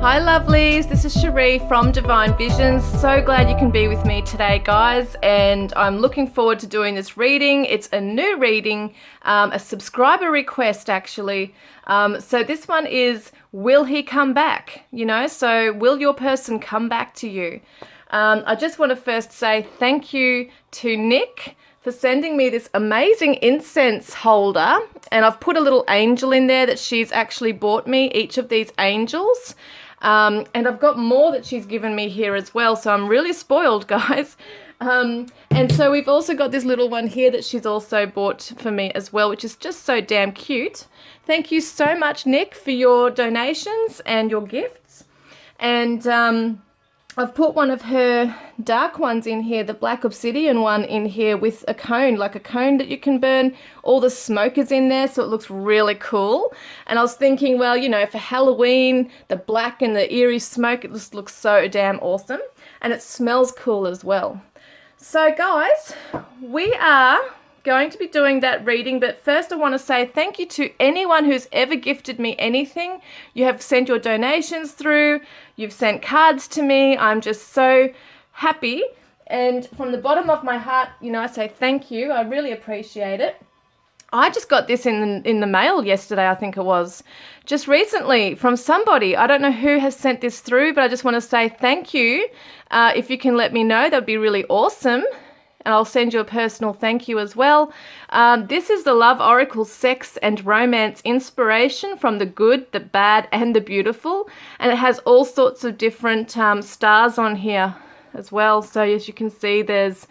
Hi lovelies, this is Sheree from Divine Visions. So glad you can be with me today guys, and I'm looking forward to doing this reading. It's a new reading, a subscriber request actually. So this one is, will he come back? So will your person come back to you? I just want to first say thank you to Nick for sending me this amazing incense holder, and I've put a little angel in there that she's actually bought me, each of these angels. And I've got more that she's given me here as well, so I'm really spoiled, guys. And so we've also got this little one here that she's also bought for me as well, which is just so damn cute. Thank you so much, Nick, for your donations and your gifts. And I've put one of her dark ones in here, the black obsidian one in here with a cone, like a cone that you can burn. All the smoke is in there, so it looks really cool. And I was thinking, well, for Halloween, the black and the eerie smoke, it just looks so damn awesome. And it smells cool as well. So guys, we are going to be doing that reading, but first I want to say thank you to anyone who's ever gifted me anything. You have sent your donations through, you've sent cards to me. I'm just so happy, and from the bottom of my heart, I say thank you. I really appreciate it. I just got this in the mail yesterday, I think it was, just recently from somebody. I don't know who has sent this through, but I just want to say thank you. If you can let me know, that would be really awesome. And I'll send you a personal thank you as well. This is the Love Oracle Sex and Romance Inspiration from the Good, the Bad, and the Beautiful. And it has all sorts of different stars on here as well. So as you can see, there's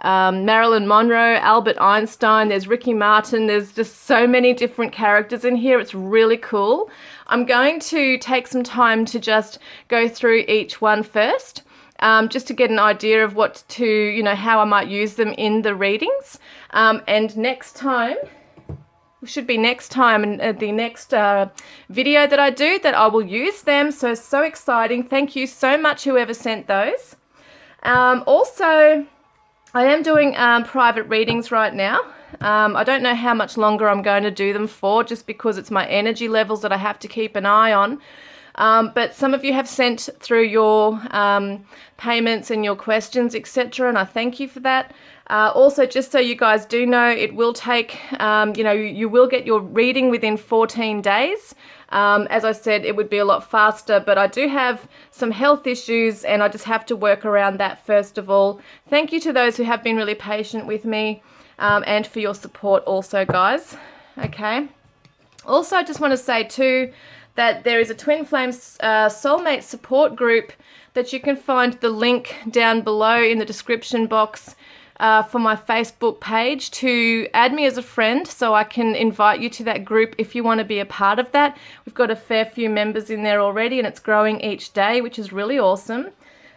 Marilyn Monroe, Albert Einstein, there's Ricky Martin. There's just so many different characters in here. It's really cool. I'm going to take some time to just go through each one first. Just to get an idea of how I might use them in the readings. And next time, the next video that I do, that I will use them. So exciting. Thank you so much, whoever sent those. Also, I am doing private readings right now. I don't know how much longer I'm going to do them for, just because it's my energy levels that I have to keep an eye on. But some of you have sent through your payments and your questions, etc., and I thank you for that. Also, just so you guys do know, it will take, you will get your reading within 14 days. As I said, it would be a lot faster, but I do have some health issues and I just have to work around that first of all. Thank you to those who have been really patient with me, and for your support also, guys. Okay. Also, I just want to say too, that there is a Twin Flames Soulmate support group that you can find the link down below in the description box for my Facebook page, to add me as a friend so I can invite you to that group if you want to be a part of that. We've got a fair few members in there already and it's growing each day, which is really awesome.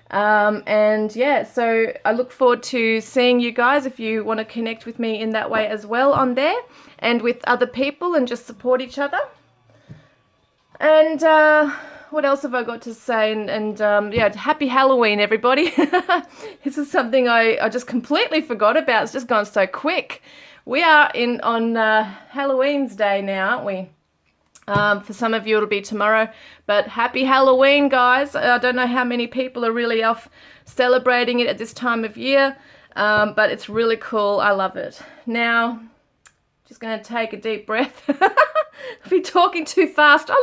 And yeah, so I look forward to seeing you guys if you want to connect with me in that way as well on there, and with other people, and just support each other. And what else have I got to say? And yeah, happy Halloween, everybody. This is something I just completely forgot about. It's just gone so quick. We are on Halloween's day now, aren't we? For some of you it'll be tomorrow, but happy Halloween, guys. I don't know how many people are really off celebrating it at this time of year, but it's really cool. I love it. Now, just going to take a deep breath. I'll be talking too fast. Okay,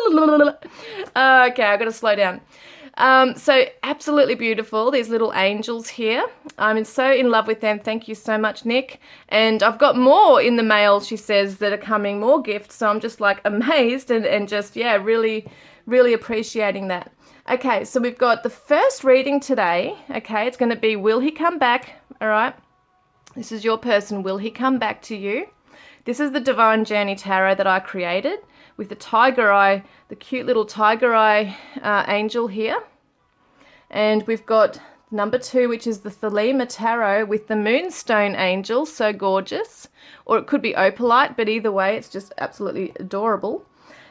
I've got to slow down. So absolutely beautiful, these little angels here. I'm so in love with them. Thank you so much, Nick. And I've got more in the mail, she says, that are coming, more gifts. So I'm just like amazed and just, yeah, really, really appreciating that. Okay, so we've got the first reading today. Okay, it's going to be, will he come back? All right. This is your person. Will he come back to you? This is the Divine Journey Tarot that I created with the tiger eye, the cute little tiger eye angel here. And we've got number 2, which is the Thelema Tarot with the Moonstone angel, so gorgeous. Or it could be opalite, but either way, it's just absolutely adorable.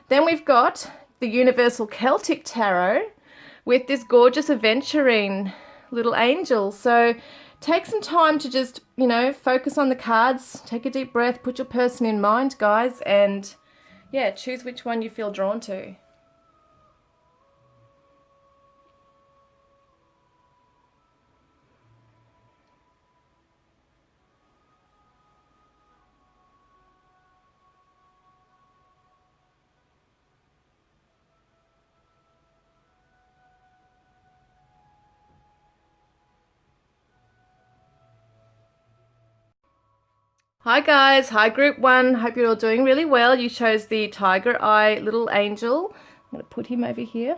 Then we've got the Universal Celtic Tarot with this gorgeous aventurine little angel. So take some time to just, focus on the cards, take a deep breath, put your person in mind, guys, and yeah, choose which one you feel drawn to. Hi guys, hi group 1. Hope you're all doing really well. You chose the Tiger Eye Little Angel. I'm going to put him over here.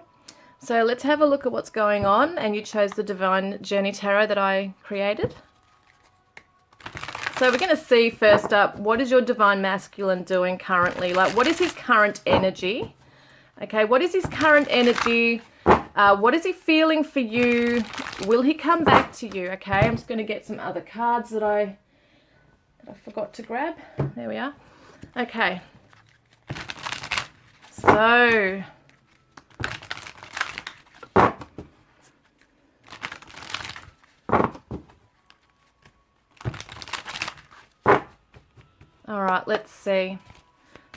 So let's have a look at what's going on. And you chose the Divine Journey Tarot that I created. So we're going to see first up, what is your Divine Masculine doing currently? Like, what is his current energy? Okay, what is his current energy? What is he feeling for you? Will he come back to you? Okay, I'm just going to get some other cards that I forgot to grab. There we are. Okay. So, all right, let's see.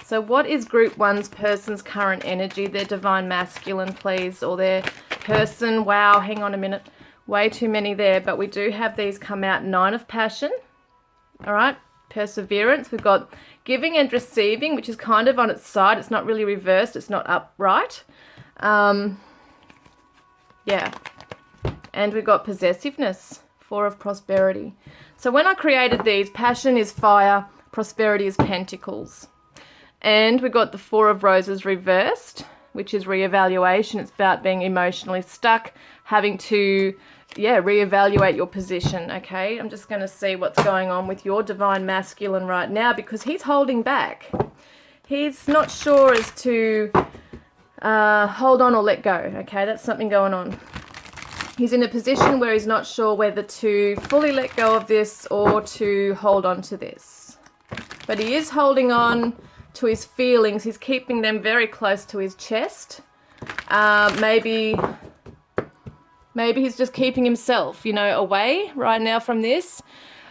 So what is group 1's person's current energy, their Divine Masculine, please, or their person? Wow, hang on a minute. Way too many there, but we do have these come out. 9 of Passion. All right, Perseverance. We've got Giving and Receiving, which is kind of on its side. It's not really reversed. It's not upright. Yeah. And we've got Possessiveness, 4 of Prosperity. So when I created these, Passion is fire, Prosperity is Pentacles. And we've got the 4 of Roses reversed, which is reevaluation. It's about being emotionally stuck, having to reevaluate your position. Okay, I'm just going to see what's going on with your Divine Masculine right now, because he's holding back. He's not sure as to hold on or let go. Okay, that's something going on. He's in a position where he's not sure whether to fully let go of this or to hold on to this. But he is holding on to his feelings. He's keeping them very close to his chest. Maybe he's just keeping himself, away right now from this.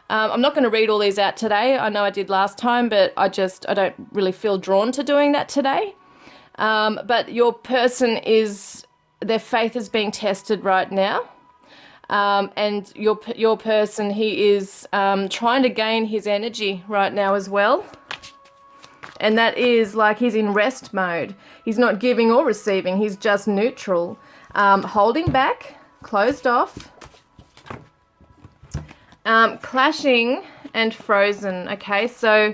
I'm not going to read all these out today. I know I did last time, but I don't really feel drawn to doing that today. But your person their faith is being tested right now. And your person, he is trying to gain his energy right now as well. And that is like he's in rest mode. He's not giving or receiving. He's just neutral, holding back, closed off, clashing and frozen. Okay, so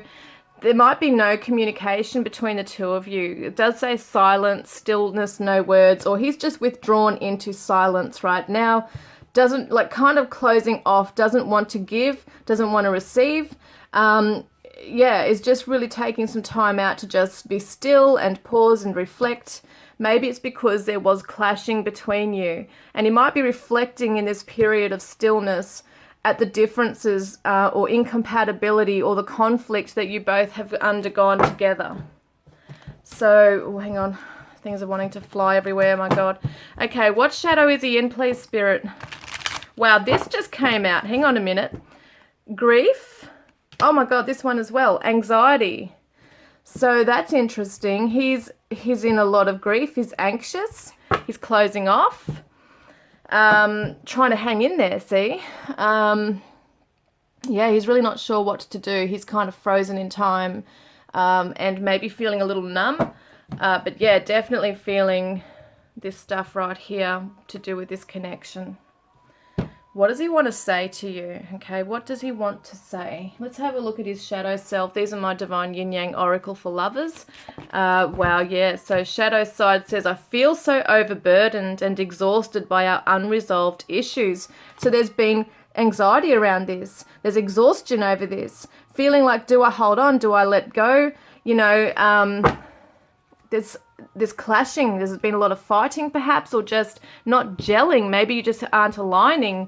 there might be no communication between the two of you. It does say silence, stillness, no words, or he's just withdrawn into silence right now. Doesn't, kind of closing off, doesn't want to give, doesn't want to receive. Is just really taking some time out to just be still and pause and reflect. Maybe it's because there was clashing between you, and he might be reflecting in this period of stillness at the differences or incompatibility or the conflict that you both have undergone together. So, hang on. Things are wanting to fly everywhere, my God. Okay, what shadow is he in, please, Spirit? Wow, this just came out. Hang on a minute. Grief. Oh, my God, this one as well. Anxiety. So that's interesting. He's in a lot of grief. He's anxious. He's closing off. Trying to hang in there, see? He's really not sure what to do. He's kind of frozen in time and maybe feeling a little numb. But yeah, definitely feeling this stuff right here to do with this connection. What does he want to say to you? Okay, what does he want to say? Let's have a look at his shadow self. These are my Divine Yin Yang Oracle for lovers. Wow, yeah. So shadow side says, I feel so overburdened and exhausted by our unresolved issues. So there's been anxiety around this. There's exhaustion over this. Feeling like, do I hold on? Do I let go? There's clashing. There's been a lot of fighting perhaps, or just not gelling. Maybe you just aren't aligning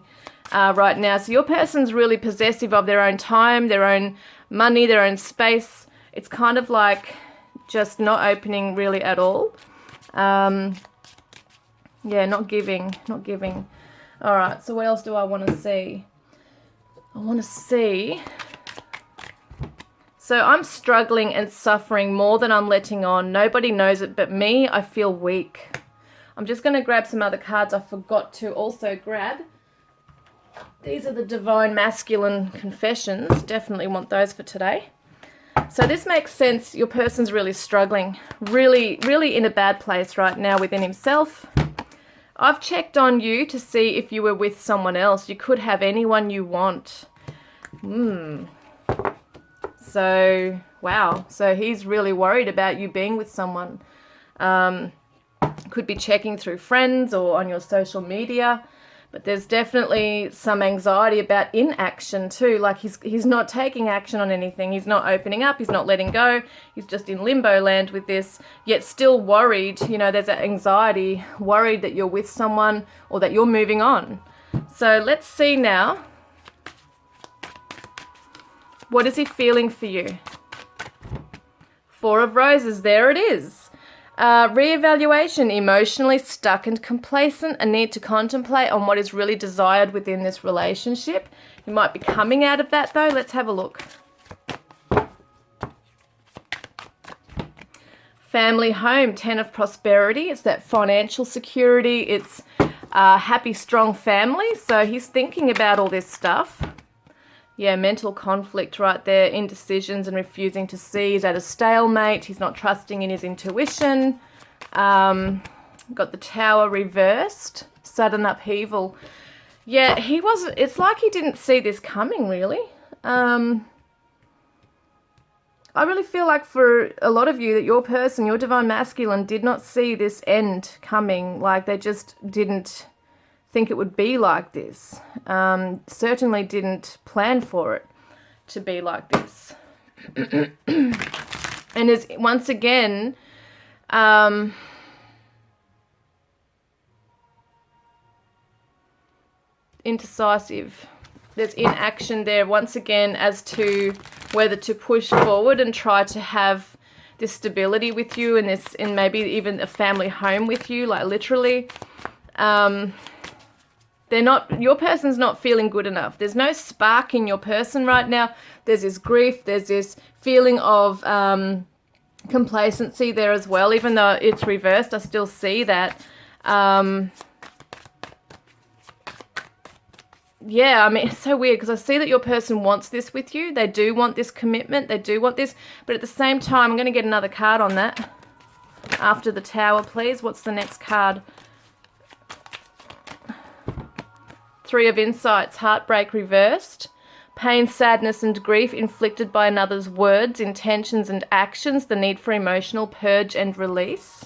right now. So your person's really possessive of their own time, their own money, their own space. It's kind of like just not opening really at all. Not giving. All right, so what else do I want to see? So I'm struggling and suffering more than I'm letting on. Nobody knows it but me. I feel weak. I'm just going to grab some other cards I forgot to also grab. These are the Divine Masculine Confessions. Definitely want those for today. So this makes sense. Your person's really struggling. Really, really in a bad place right now within himself. I've checked on you to see if you were with someone else. You could have anyone you want. So, wow. So he's really worried about you being with someone. Could be checking through friends or on your social media. But there's definitely some anxiety about inaction too. Like he's not taking action on anything. He's not opening up. He's not letting go. He's just in limbo land with this, yet still worried. You know, there's that anxiety, worried that you're with someone or that you're moving on. So let's see now. What is he feeling for you? 4 of Roses, there it is. Reevaluation, emotionally stuck and complacent, a need to contemplate on what is really desired within this relationship. You might be coming out of that though. Let's have a look. Family home, 10 of Prosperity. It's that financial security. It's a happy, strong family. So he's thinking about all this stuff. Yeah, mental conflict right there, indecisions and refusing to see. He's at a stalemate. He's not trusting in his intuition. Got the Tower reversed, sudden upheaval. Yeah, it's like he didn't see this coming, really. I really feel like for a lot of you that your person, your divine masculine, did not see this end coming. Like they just didn't think it would be like this. Certainly didn't plan for it to be like this. And is once again indecisive. There's inaction there once again as to whether to push forward and try to have this stability with you and this, and maybe even a family home with you, like literally. Your person's not feeling good enough. There's no spark in your person right now. There's this grief. There's this feeling of complacency there as well. Even though it's reversed, I still see that. Yeah, I mean, it's so weird because I see that your person wants this with you. They do want this commitment. They do want this. But at the same time, I'm going to get another card on that. After the Tower, please. What's the next card? 3 of Insights, heartbreak reversed. Pain, sadness and grief inflicted by another's words, intentions and actions. The need for emotional purge and release.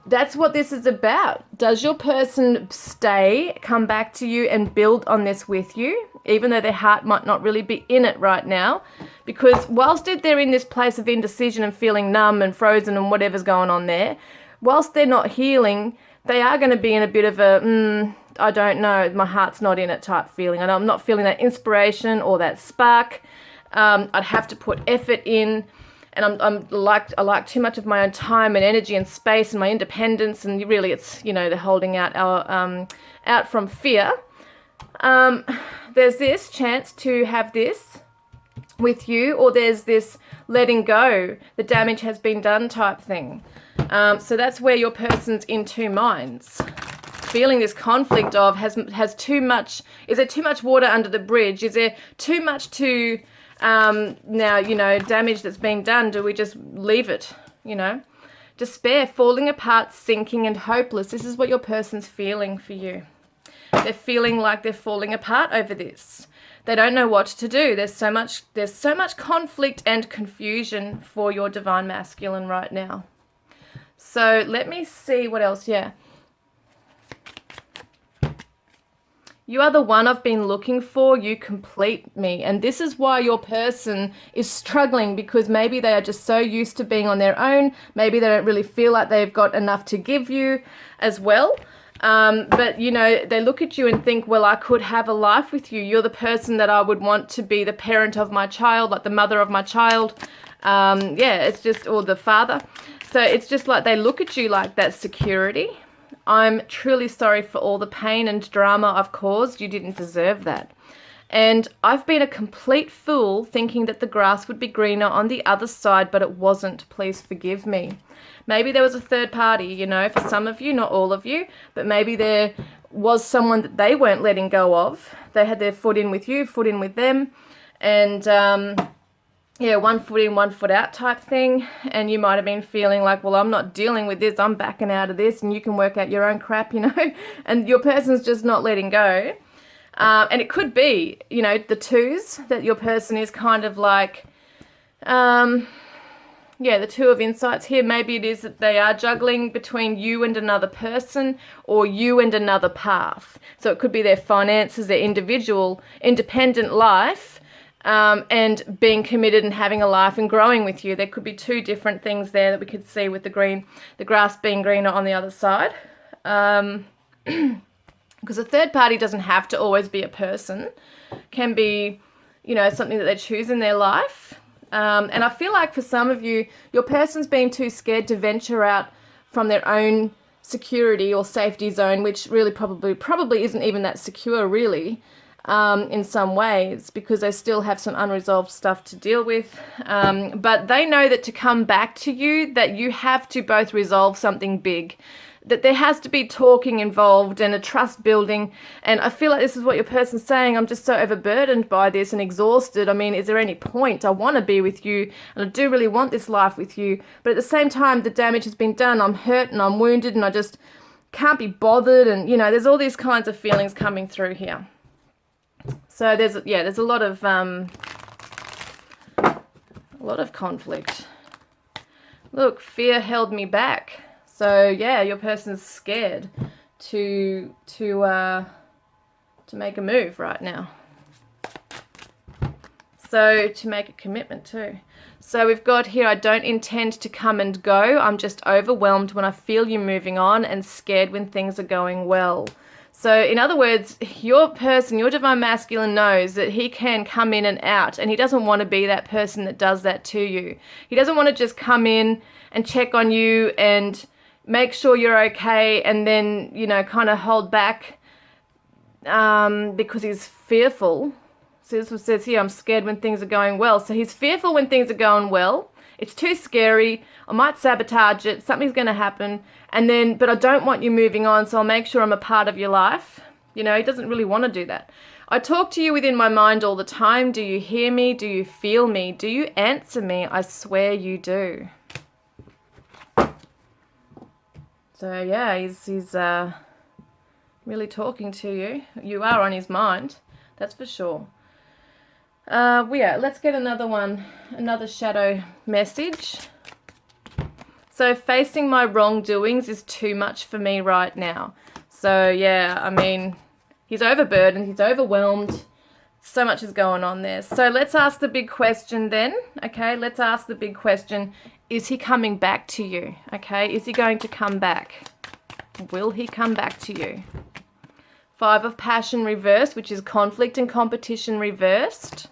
That's what this is about. Does your person stay, come back to you and build on this with you, even though their heart might not really be in it right now? Because whilst they're in this place of indecision and feeling numb and frozen and whatever's going on there, whilst they're not healing, they are going to be in a bit of a, I don't know, my heart's not in it type feeling. And I'm not feeling that inspiration or that spark. I'd have to put effort in. And I like too much of my own time and energy and space and my independence, and really it's, you know, they're holding out out from fear. There's this chance to have this with you, or there's this letting go, the damage has been done type thing. So that's where your person's in 2 minds, feeling this conflict of has too much. Is there too much water under the bridge? Is there too much to now, you know, damage that's been done? Do we just leave it, you know? Despair, falling apart, sinking and hopeless. This is what your person's feeling for you. They're feeling like they're falling apart over this. They don't know what to do. There's so much conflict and confusion for your divine masculine right now. So let me see what else. Yeah. You are the one I've been looking for. You complete me. And this is why your person is struggling, because maybe they are just so used to being on their own. Maybe they don't really feel like they've got enough to give you as well. But, you know, they look at you and think, well, I could have a life with you. You're the person that I would want to be the parent of my child, like the mother of my child. Yeah, it's just, or the father. So it's just like they look at you like that security. I'm truly sorry for all the pain and drama I've caused. You didn't deserve that. And I've been a complete fool thinking that the grass would be greener on the other side, but it wasn't. Please forgive me. Maybe there was a third party, you know, for some of you, not all of you, but maybe there was someone that they weren't letting go of. They had their foot in with you, foot in with them, and yeah, 1 foot in, 1 foot out type thing. And you might have been feeling like, well, I'm not dealing with this, I'm backing out of this, and you can work out your own crap, you know, and your person's just not letting go. And it could be, you know, the 2s, that your person is kind of like, Yeah, the Two of Insights here, maybe it is that they are juggling between you and another person or you and another path. So it could be their finances, their individual, independent life, and being committed and having a life and growing with you. There could be two different things there that we could see with the grass being greener on the other side. Because a third party doesn't have to always be a person. Can be, something that they choose in their life. And I feel like for some of you, your person's been too scared to venture out from their own security or safety zone, which really probably isn't even that secure really, in some ways, because they still have some unresolved stuff to deal with. But they know that to come back to you, that you have to both resolve something big, that there has to be talking involved and a trust building. And I feel like this is what your person's saying. I'm just so overburdened by this and exhausted. I mean, is there any point? I want to be with you and I do really want this life with you. But at the same time, the damage has been done. I'm hurt and I'm wounded and I just can't be bothered. And, there's all these kinds of feelings coming through here. So there's a lot of conflict. Look, fear held me back. So yeah, your person's scared to make a move right now. So to make a commitment too. So we've got here, I don't intend to come and go. I'm just overwhelmed when I feel you moving on and scared when things are going well. So in other words, your person, your divine masculine knows that he can come in and out, and he doesn't want to be that person that does that to you. He doesn't want to just come in and check on you and make sure you're okay and then, kind of hold back because he's fearful. So this one says here, I'm scared when things are going well. So he's fearful when things are going well. It's too scary. I might sabotage it. Something's going to happen. But I don't want you moving on, so I'll make sure I'm a part of your life. He doesn't really want to do that. I talk to you within my mind all the time. Do you hear me? Do you feel me? Do you answer me? I swear you do. So yeah, he's really talking to you. You are on his mind, that's for sure. Let's get another shadow message. So facing my wrongdoings is too much for me right now. So yeah, I mean, he's overburdened, he's overwhelmed. So much is going on there. So let's ask the big question then. Okay, let's ask the big question. Is he coming back to you? Okay, is he going to come back? Will he come back to you? Five of Passion reversed, which is conflict and competition reversed.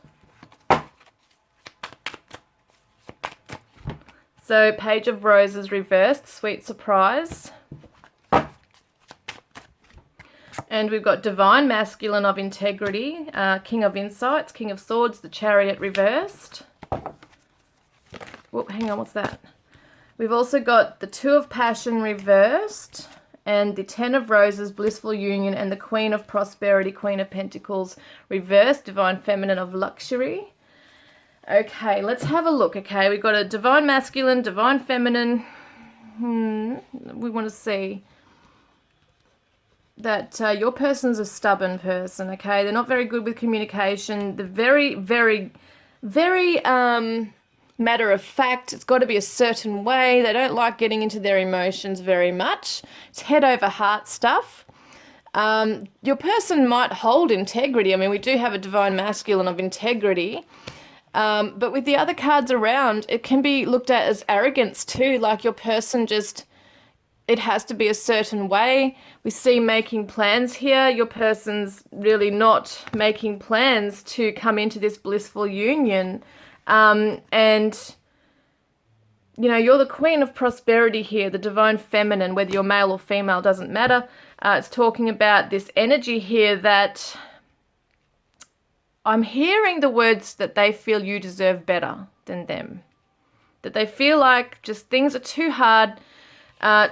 So Page of Roses reversed, sweet surprise. And we've got Divine Masculine of Integrity, King of Insights, King of Swords, the Chariot reversed. Whoop, hang on, what's that? We've also got the Two of Passion reversed and the Ten of Roses, Blissful Union, and the Queen of Prosperity, Queen of Pentacles reversed, Divine Feminine of Luxury. Okay, let's have a look, okay? We've got a Divine Masculine, Divine Feminine. We want to see that your person's a stubborn person, okay? They're not very good with communication. They're very, very, very matter of fact. It's got to be a certain way. They don't like getting into their emotions very much. It's head over heart stuff. Your person might hold integrity. I mean, we do have a Divine Masculine of Integrity. But with the other cards around, it can be looked at as arrogance too. Like your person just, it has to be a certain way. We see making plans here. Your person's really not making plans to come into this blissful union. And, you're the Queen of Prosperity here, the Divine Feminine, whether you're male or female, doesn't matter. It's talking about this energy here that I'm hearing the words that they feel you deserve better than them. That they feel like just things are too hard.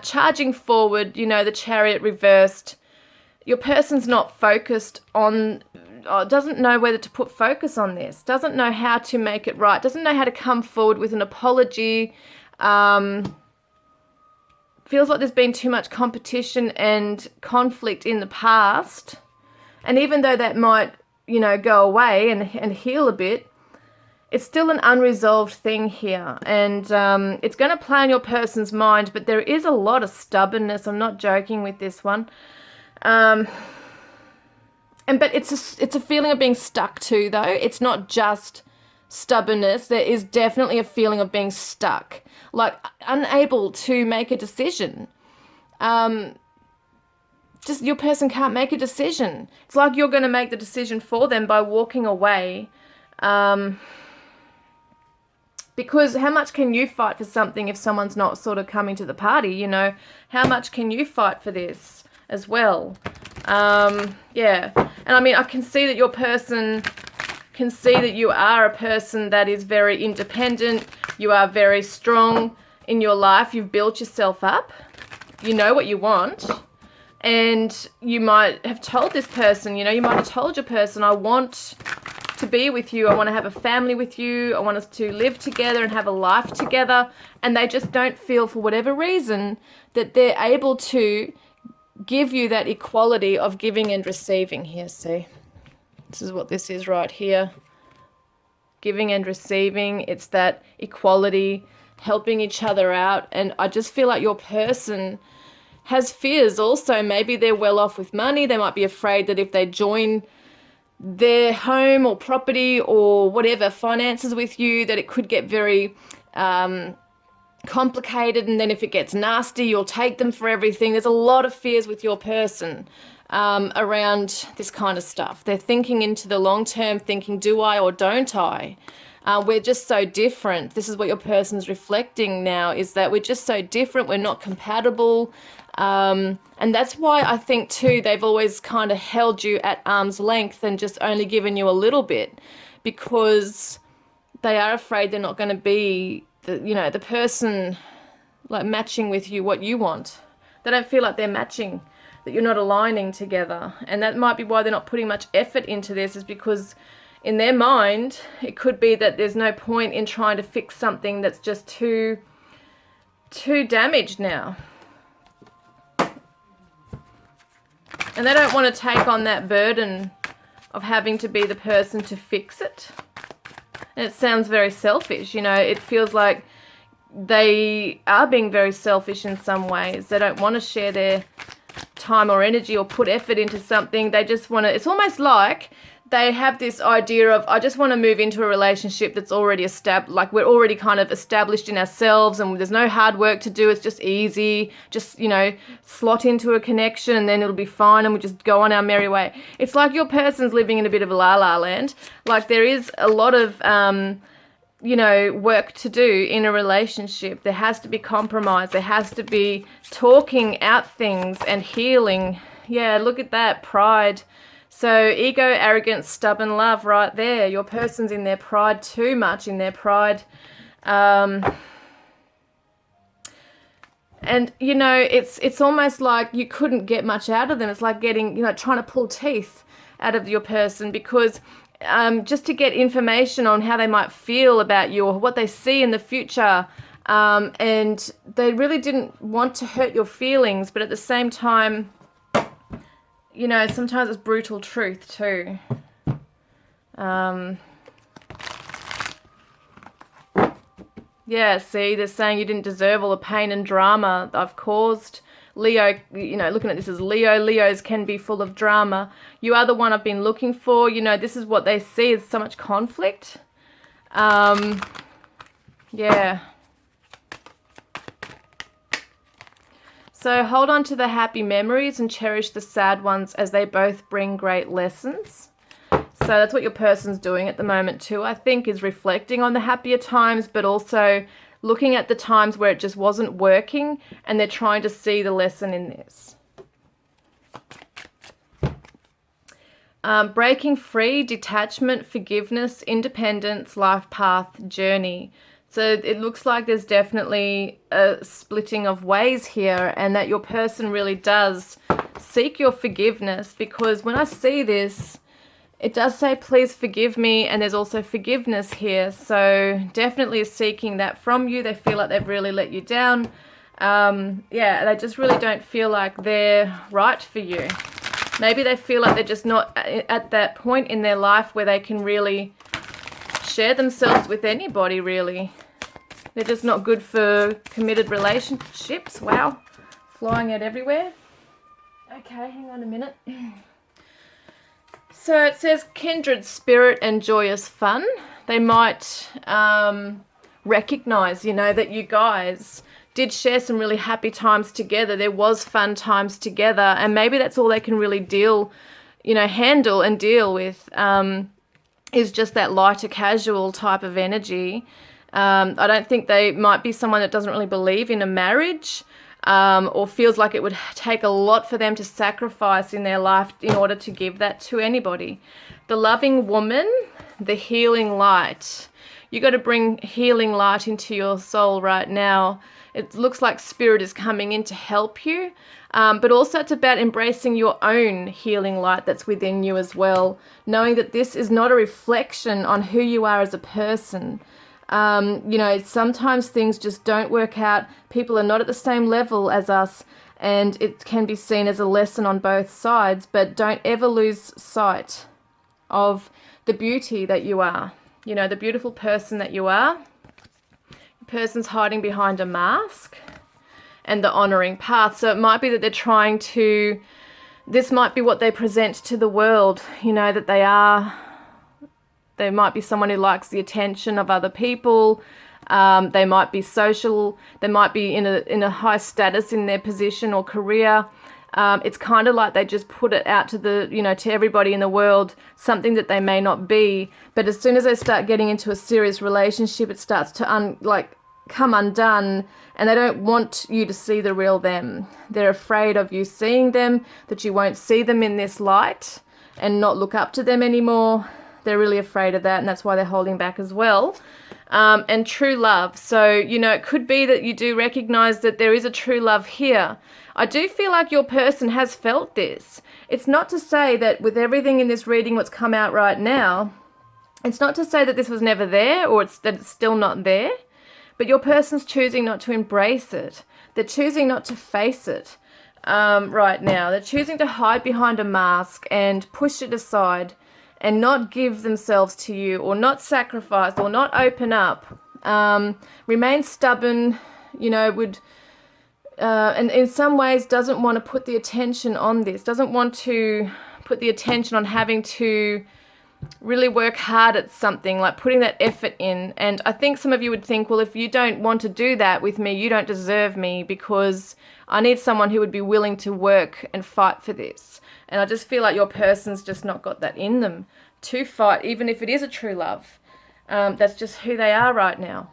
Charging forward, the Chariot reversed. Your person's not focused on, doesn't know whether to put focus on this, doesn't know how to make it right, doesn't know how to come forward with an apology. Feels like there's been too much competition and conflict in the past. And even though that might, go away and heal a bit, it's still an unresolved thing here, and it's going to play on your person's mind, but there is a lot of stubbornness. I'm not joking with this one. But it's a feeling of being stuck too, though. It's not just stubbornness. There is definitely a feeling of being stuck, like unable to make a decision. Just your person can't make a decision. It's like you're going to make the decision for them by walking away. Because how much can you fight for something if someone's not sort of coming to the party, you know? How much can you fight for this as well? Yeah. And I mean, I can see that your person can see that you are a person that is very independent. You are very strong in your life. You've built yourself up. You know what you want. And you might have told this person, you know, you might have told your person, I want to be with you. I want to have a family with you. I want us to live together and have a life together. And they just don't feel, for whatever reason, that they're able to give you that equality of giving and receiving here. See, this is what this is right here. Giving and receiving. It's that equality, helping each other out. And I just feel like your person has fears also. Maybe they're well off with money. They might be afraid that if they join their home or property or whatever finances with you, that it could get very complicated, and then if it gets nasty, you'll take them for everything. There's a lot of fears with your person around this kind of stuff. They're thinking into the long term, thinking, do I or don't I? We're just so different. This is what your person's reflecting now, is that we're just so different. We're not compatible. And that's why I think too, they've always kind of held you at arm's length and just only given you a little bit, because they are afraid they're not going to be the person like matching with you what you want. They don't feel like they're matching, that you're not aligning together. And that might be why they're not putting much effort into this, is because in their mind, it could be that there's no point in trying to fix something that's just too damaged now. And they don't want to take on that burden of having to be the person to fix it. And it sounds very selfish, you know. It feels like they are being very selfish in some ways. They don't want to share their time or energy or put effort into something. They just want to, it's almost like they have this idea of, I just want to move into a relationship that's already established, like we're already kind of established in ourselves and there's no hard work to do. It's just easy. Just, you know, slot into a connection and then it'll be fine and we'll just go on our merry way. It's like your person's living in a bit of a la-la land. Like there is a lot of, work to do in a relationship. There has to be compromise. There has to be talking out things and healing. Yeah, look at that, pride. So ego, arrogance, stubborn love right there. Your person's in their pride, too much in their pride. And, you know, it's almost like you couldn't get much out of them. It's like getting, trying to pull teeth out of your person, because just to get information on how they might feel about you or what they see in the future. And they really didn't want to hurt your feelings, but at the same time, sometimes it's brutal truth too. Yeah, see, they're saying you didn't deserve all the pain and drama I've caused. Leo, looking at this as Leo. Leos can be full of drama. You are the one I've been looking for. This is what they see, is so much conflict. Yeah. So hold on to the happy memories and cherish the sad ones, as they both bring great lessons. So that's what your person's doing at the moment too, I think, is reflecting on the happier times, but also looking at the times where it just wasn't working, and they're trying to see the lesson in this. Breaking free, detachment, forgiveness, independence, life path, journey. So it looks like there's definitely a splitting of ways here, and that your person really does seek your forgiveness, because when I see this, it does say, please forgive me, and there's also forgiveness here. So definitely seeking that from you. They feel like they've really let you down. They just really don't feel like they're right for you. Maybe they feel like they're just not at that point in their life where they can really share themselves with anybody, really. They're just not good for committed relationships. Wow, flying out everywhere. Okay, hang on a minute. So it says kindred spirit and joyous fun. They might recognize, you know, that you guys did share some really happy times together. There was fun times together, and maybe that's all they can really handle and deal with, is just that lighter casual type of energy. I don't think they might be someone that doesn't really believe in a marriage, or feels like it would take a lot for them to sacrifice in their life in order to give that to anybody. The loving woman, the healing light. You got to bring healing light into your soul right now. It looks like spirit is coming in to help you, but also it's about embracing your own healing light that's within you as well, knowing that this is not a reflection on who you are as a person. Sometimes things just don't work out. People are not at the same level as us, and it can be seen as a lesson on both sides, but don't ever lose sight of the beauty that you are. You know, the beautiful person that you are. The person's hiding behind a mask, and the honoring path. So it might be that they're trying to, this might be what they present to the world, you know, that they might be someone who likes the attention of other people. They might be social. They might be in a high status in their position or career. It's kind of like they just put it out to to everybody in the world, something that they may not be. But as soon as they start getting into a serious relationship, it starts to come undone, and they don't want you to see the real them. They're afraid of you seeing them, that you won't see them in this light and not look up to them anymore. They're really afraid of that, and that's why they're holding back as well. And true love. So, it could be that you do recognize that there is a true love here. I do feel like your person has felt this. It's not to say that with everything in this reading, what's come out right now, it's not to say that this was never there or that it's still not there, but your person's choosing not to embrace it. They're choosing not to face it right now. They're choosing to hide behind a mask and push it aside, and not give themselves to you, or not sacrifice, or not open up, remain stubborn, and in some ways doesn't want to put the attention on this, doesn't want to put the attention on having to really work hard at something, like putting that effort in. And I think some of you would think, well, if you don't want to do that with me, you don't deserve me, because I need someone who would be willing to work and fight for this. And I just feel like your person's just not got that in them to fight, even if it is a true love. That's just who they are right now.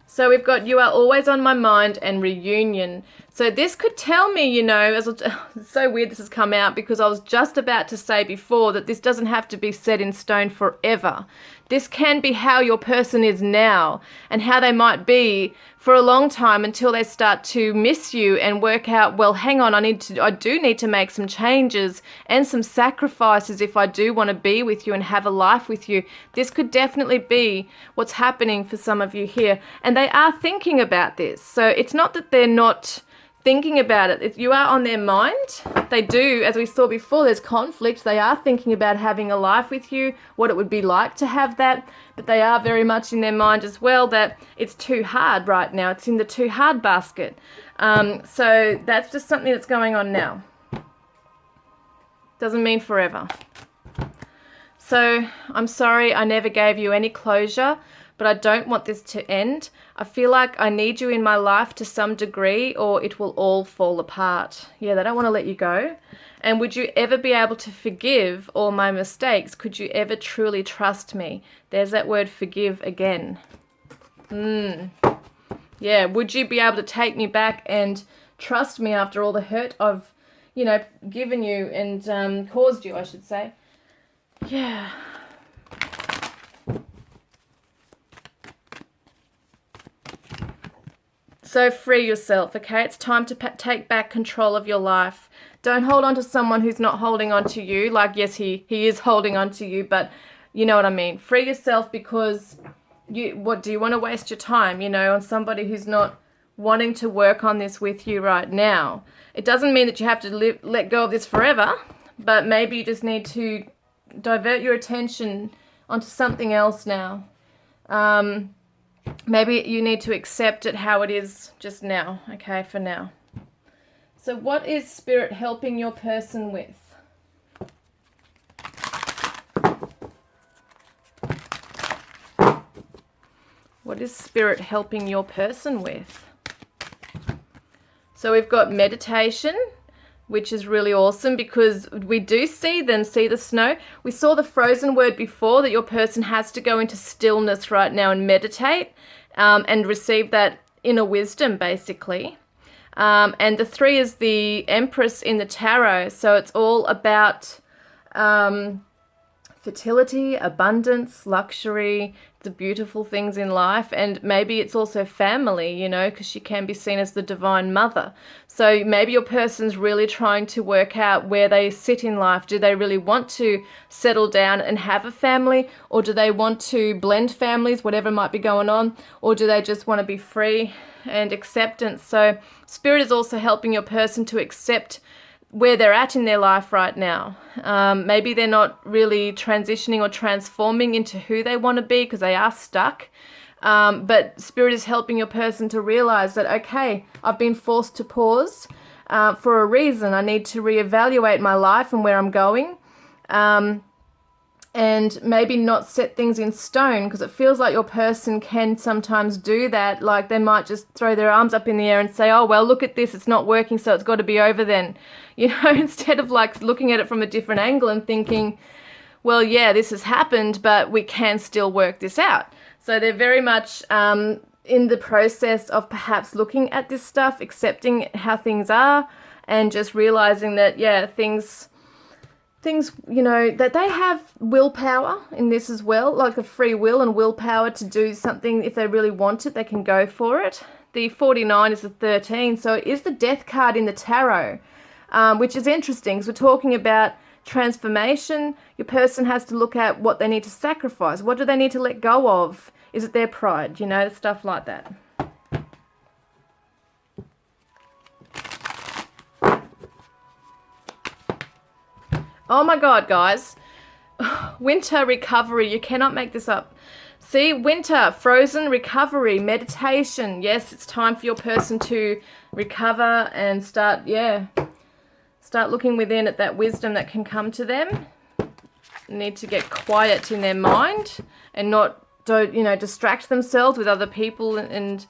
So we've got you are always on my mind and reunion. So this could tell me, it's so weird this has come out, because I was just about to say before that this doesn't have to be set in stone forever. This can be how your person is now, and how they might be for a long time, until they start to miss you and work out, well, hang on, I do need to make some changes and some sacrifices if I do want to be with you and have a life with you. This could definitely be what's happening for some of you here. And they are thinking about this. So it's not that they're not thinking about it. If you are on their mind, they do, as we saw before, there's conflict. They are thinking about having a life with you, what it would be like to have that, but they are very much in their mind as well that it's too hard right now. It's in the too hard basket. So that's just something that's going on now. Doesn't mean forever. So I'm sorry I never gave you any closure, but I don't want this to end. I feel like I need you in my life to some degree, or it will all fall apart. Yeah, they don't want to let you go. And would you ever be able to forgive all my mistakes? Could you ever truly trust me? There's that word forgive again. Yeah, would you be able to take me back and trust me after all the hurt I've, given you and caused you, I should say. Yeah. So free yourself, okay? It's time to take back control of your life. Don't hold on to someone who's not holding on to you. Like, yes, he is holding on to you, but you know what I mean. Free yourself, because what do you want to waste your time, on somebody who's not wanting to work on this with you right now? It doesn't mean that you have to let go of this forever, but maybe you just need to divert your attention onto something else now. Maybe you need to accept it how it is just now, okay, for now. So what is Spirit helping your person with? What is Spirit helping your person with? So we've got meditation, which is really awesome because we do see the snow. We saw the frozen word before, that your person has to go into stillness right now and meditate and receive that inner wisdom, basically. And the 3 is the Empress in the tarot. So it's all about fertility, abundance, luxury, the beautiful things in life, and maybe it's also family, you know, because she can be seen as the divine mother. So maybe your person's really trying to work out where they sit in life. Do they really want to settle down and have a family, or do they want to blend families, whatever might be going on, or do they just want to be free and acceptance? So Spirit is also helping your person to accept where they're at in their life right now. Maybe they're not really transitioning or transforming into who they want to be because they are stuck. But Spirit is helping your person to realize that, okay, I've been forced to pause for a reason. I need to reevaluate my life and where I'm going. And maybe not set things in stone, because it feels like your person can sometimes do that. Like they might just throw their arms up in the air and say, oh, well, look at this, it's not working, so it's got to be over then. You know, instead of like looking at it from a different angle and thinking, well, yeah, this has happened, but we can still work this out. So they're very much in the process of perhaps looking at this stuff, accepting how things are, and just realizing that, yeah, things, you know, that they have willpower in this as well, like a free will and willpower to do something. If they really want it, they can go for it. The 49 is the 13, so it is the Death card in the tarot, which is interesting because we're talking about transformation. Your person has to look at what they need to sacrifice. What do they need to let go of? Is it their pride? You know, stuff like that. Oh my God, guys. Winter recovery. You cannot make this up. See, winter, frozen recovery, meditation. Yes, it's time for your person to recover and start looking within at that wisdom that can come to them. Need to get quiet in their mind and don't distract themselves with other people and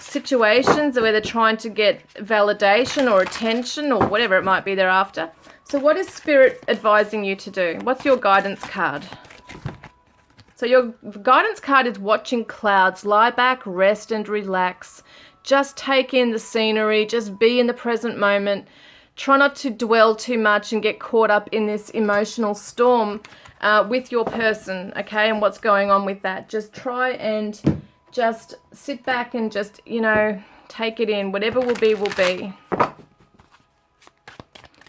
situations where they're trying to get validation or attention or whatever it might be they're after. So what is Spirit advising you to do? What's your guidance card? So your guidance card is watching clouds. Lie back, rest and relax. Just take in the scenery. Just be in the present moment. Try not to dwell too much and get caught up in this emotional storm with your person, okay, and what's going on with that. Just try and just sit back and just, take it in. Whatever will be, will be.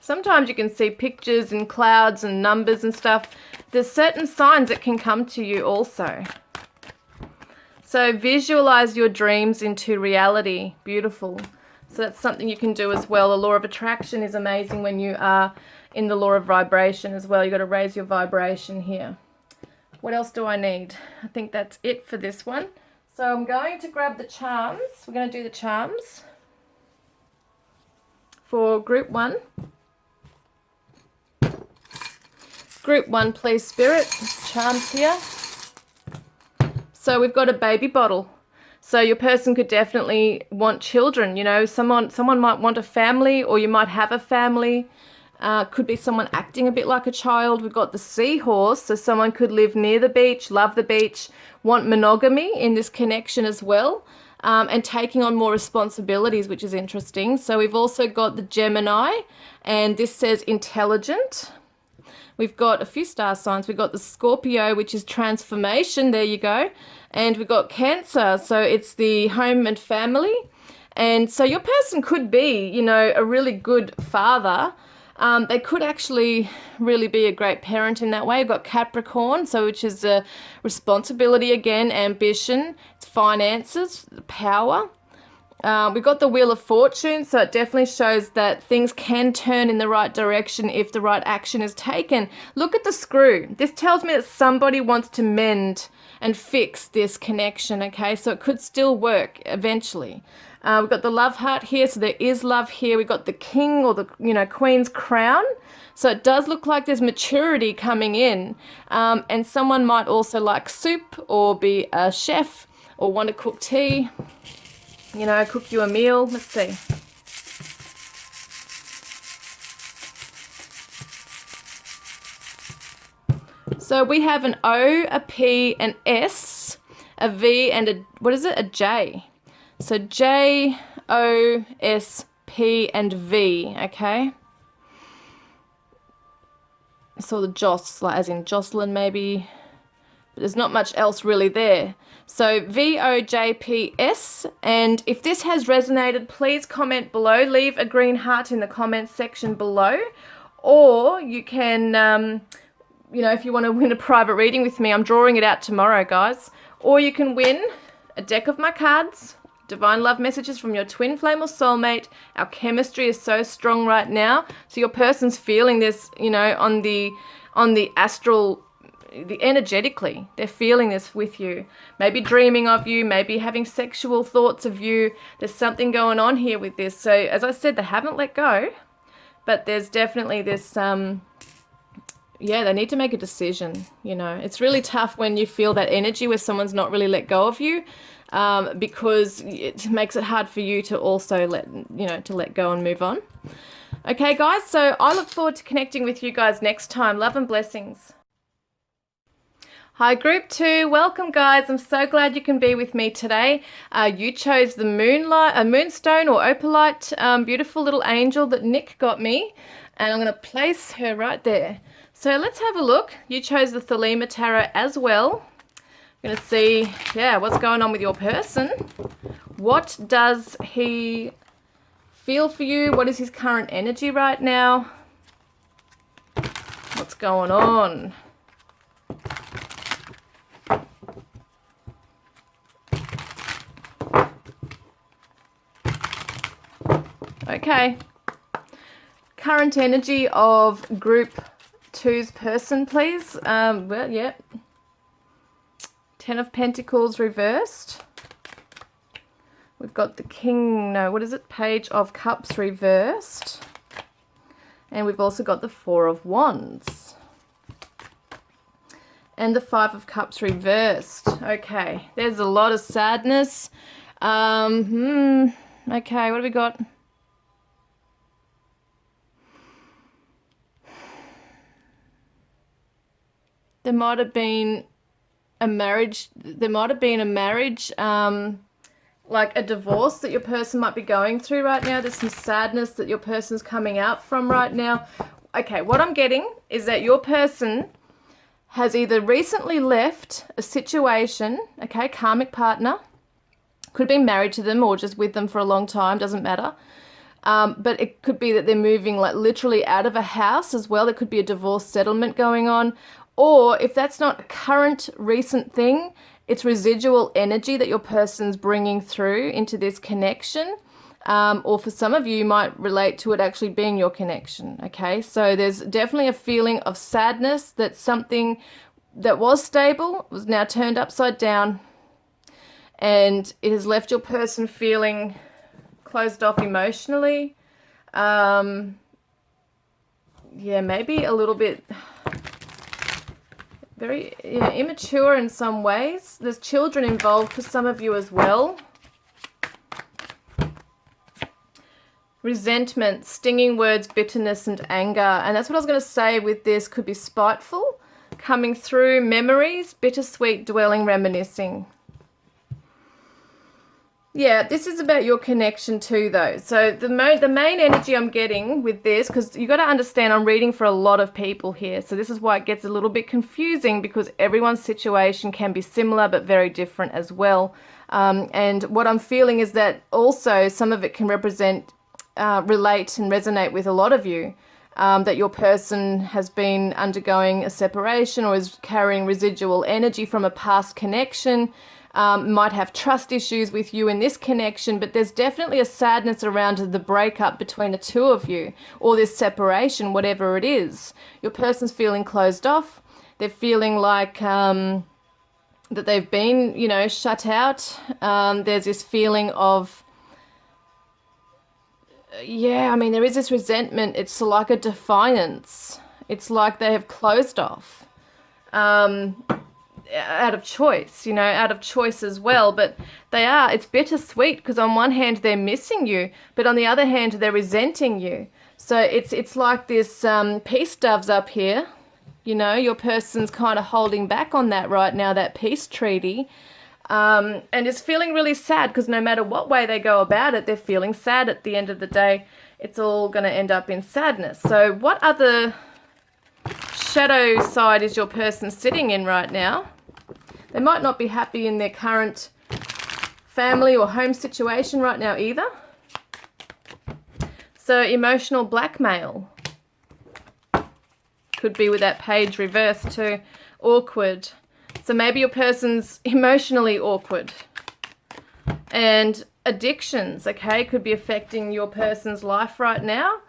Sometimes you can see pictures and clouds and numbers and stuff. There's certain signs that can come to you also. So visualize your dreams into reality. Beautiful. So that's something you can do as well. The law of attraction is amazing when you are in the law of vibration as well. You've got to raise your vibration here. What else do I need? I think that's it for this one. So I'm going to grab the charms. We're going to do the charms for group 1. Group 1, please, Spirit. Charms here. So we've got a baby bottle. So your person could definitely want children. Someone might want a family, or you might have a family. Could be someone acting a bit like a child. We've got the seahorse. So someone could live near the beach, love the beach, want monogamy in this connection as well, and taking on more responsibilities, which is interesting. So we've also got the Gemini, and this says intelligent. We've got a few star signs. We've got the Scorpio, which is transformation. There you go. And we've got Cancer. So it's the home and family. And so your person could be, a really good father. They could actually really be a great parent in that way. We've got Capricorn, so which is a responsibility again, ambition, it's finances, power. We've got the Wheel of Fortune, so it definitely shows that things can turn in the right direction if the right action is taken. Look at the screw. This tells me that somebody wants to mend and fix this connection, okay? So it could still work eventually. We've got the Love Heart here, so there is love here. We've got the King or the, Queen's Crown. So it does look like there's maturity coming in. And someone might also like soup or be a chef or want to cook tea. Cook you a meal. Let's see. So we have an O, a P, an S, a V, and a J. So J, O, S, P, and V, okay? So the Joss, like as in Jocelyn maybe, but there's not much else really there. So VOJPS, and if this has resonated, please comment below. Leave a green heart in the comments section below, or you can, if you want to win a private reading with me, I'm drawing it out tomorrow, guys. Or you can win a deck of my cards, divine love messages from your twin flame or soulmate. Our chemistry is so strong right now, so your person's feeling this, on the astral. Energetically, they're feeling this with you, maybe dreaming of you, maybe having sexual thoughts of you. There's something going on here with this. So as I said, they haven't let go, but there's definitely this they need to make a decision. It's really tough when you feel that energy where someone's not really let go of you, because it makes it hard for you to also let go and move on. Okay guys, so I look forward to connecting with you guys next time. Love and blessings. Hi group 2, welcome guys. I'm so glad you can be with me today. You chose the moonstone or opalite, beautiful little angel that Nick got me, and I'm going to place her right there. So let's have a look. You chose the Thelema Tarot as well. I'm going to see, what's going on with your person. What does he feel for you? What is his current energy right now? What's going on? Okay, current energy of group 2's person, please. 10 of Pentacles reversed. We've got the Page of Cups reversed. And we've also got the 4 of Wands. And the 5 of Cups reversed. Okay, there's a lot of sadness. Okay, what have we got? There might have been a marriage, like a divorce that your person might be going through right now. There's some sadness that your person's coming out from right now. Okay, what I'm getting is that your person has either recently left a situation, okay, karmic partner, could be married to them or just with them for a long time, doesn't matter. But it could be that they're moving like literally out of a house as well. There could be a divorce settlement going on. Or if that's not a current, recent thing, it's residual energy that your person's bringing through into this connection. Or for some of you, you might relate to it actually being your connection, okay? So there's definitely a feeling of sadness that something that was stable was now turned upside down, and it has left your person feeling closed off emotionally. Maybe a little bit... very immature in some ways. There's children involved for some of you as well. Resentment, stinging words, bitterness and anger. And that's what I was going to say with this. Could be spiteful, coming through, memories, bittersweet, dwelling, reminiscing. Yeah, this is about your connection too, though. So the main energy I'm getting with this, because you got to understand I'm reading for a lot of people here. So this is why it gets a little bit confusing, because everyone's situation can be similar but very different as well. And what I'm feeling is that also some of it can represent, relate and resonate with a lot of you. That your person has been undergoing a separation or is carrying residual energy from a past connection. might have trust issues with you in this connection, but there's definitely a sadness around the breakup between the two of you, or this separation, whatever it is. Your person's feeling closed off. They're feeling like that they've been, you know, shut out. There's this feeling of, yeah, I mean, there is this resentment. It's like a defiance. It's like they have closed off out of choice, you know, out of choice as well. But it's bittersweet, because on one hand they're missing you, but on the other hand they're resenting you. So it's like this peace doves up here. You know, your person's kind of holding back on that right now, that peace treaty. And is feeling really sad, because no matter what way they go about it, they're feeling sad at the end of the day. It's all going to end up in sadness. So what other shadow side is your person sitting in right now? They might not be happy in their current family or home situation right now either. So emotional blackmail. Could be with that page reversed too. Awkward. So maybe your person's emotionally awkward. And addictions, okay, could be affecting your person's life right now.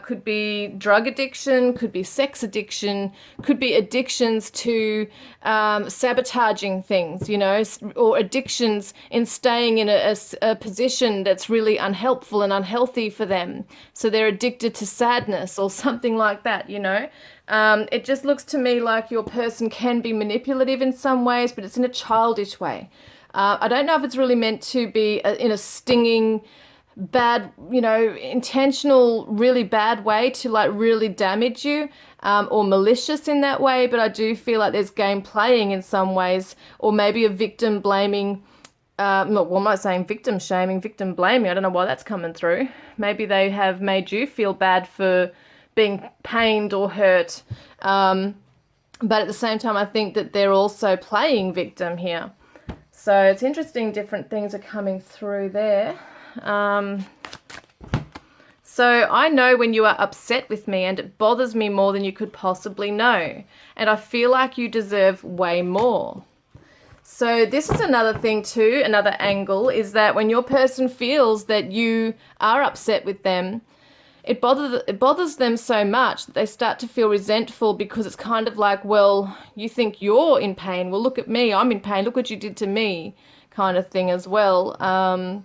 Could be drug addiction, could be sex addiction, could be addictions to sabotaging things, you know, or addictions in staying in a position that's really unhelpful and unhealthy for them. So they're addicted to sadness or something like that, you know. It just looks to me like your person can be manipulative in some ways, but it's in a childish way. I don't know if it's really meant to be in a stinging, bad, you know, intentional, really bad way to like really damage you, or malicious in that way, but I do feel like there's game playing in some ways, or maybe a victim blaming, well, I'm not saying victim shaming, victim blaming. I don't know why that's coming through. Maybe they have made you feel bad for being pained or hurt, but at the same time I think that they're also playing victim here. So it's interesting, different things are coming through there. So I know when you are upset with me, and it bothers me more than you could possibly know, and I feel like you deserve way more. So this is another thing too, another angle, is that when your person feels that you are upset with them, it bothers them so much that they start to feel resentful, because it's kind of like, well, you think you're in pain, well, look at me, I'm in pain, look what you did to me, kind of thing as well.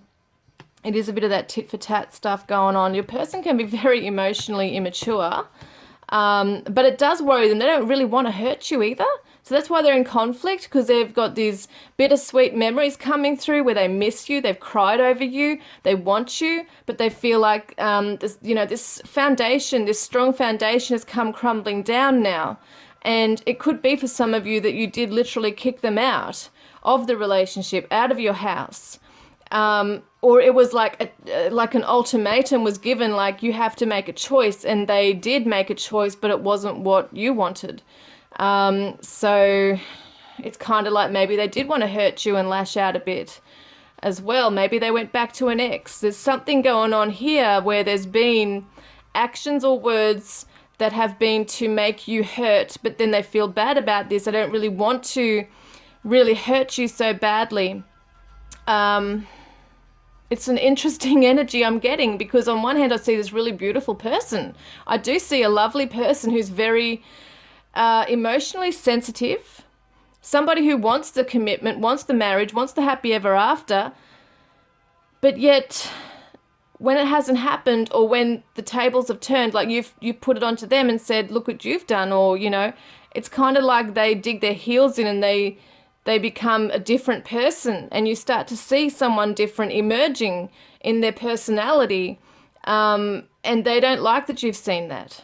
It is a bit of that tit for tat stuff going on. Your person can be very emotionally immature, but it does worry them. They don't really want to hurt you either. So that's why they're in conflict, because they've got these bittersweet memories coming through where they miss you, they've cried over you, they want you, but they feel like this foundation, this strong foundation has come crumbling down now. And it could be for some of you that you did literally kick them out of the relationship, out of your house. Or it was like an ultimatum was given, like you have to make a choice, and they did make a choice, but it wasn't what you wanted. So it's kind of like maybe they did want to hurt you and lash out a bit as well. Maybe they went back to an ex. There's something going on here where there's been actions or words that have been to make you hurt, but then they feel bad about this. I don't really want to really hurt you so badly. It's an interesting energy I'm getting, because on one hand I see this really beautiful person. I do see a lovely person who's very emotionally sensitive, somebody who wants the commitment, wants the marriage, wants the happy ever after, but yet when it hasn't happened, or when the tables have turned, like you've put it onto them and said, look what you've done, or, you know, it's kind of like they dig their heels in and they become a different person, and you start to see someone different emerging in their personality, and they don't like that you've seen that.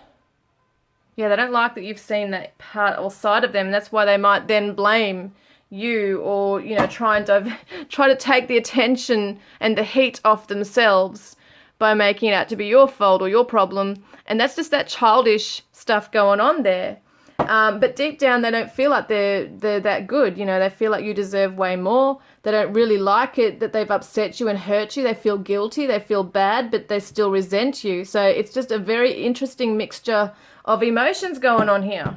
Yeah, they don't like that you've seen that part or side of them, and that's why they might then blame you, or, you know, try to take the attention and the heat off themselves by making it out to be your fault or your problem, and that's just that childish stuff going on there. But deep down, they don't feel like they're that good. You know, they feel like you deserve way more. They don't really like it that they've upset you and hurt you. They feel guilty. They feel bad, but they still resent you. So it's just a very interesting mixture of emotions going on here.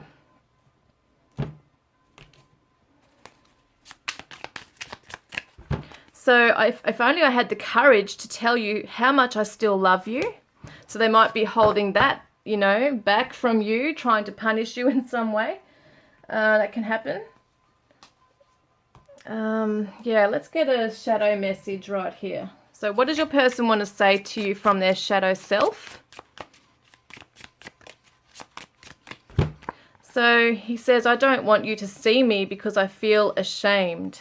So if only I had the courage to tell you how much I still love you. So they might be holding that, you know, back from you, trying to punish you in some way. That can happen. Yeah, let's get a shadow message right here. So what does your person want to say to you from their shadow self? So he says, I don't want you to see me because I feel ashamed.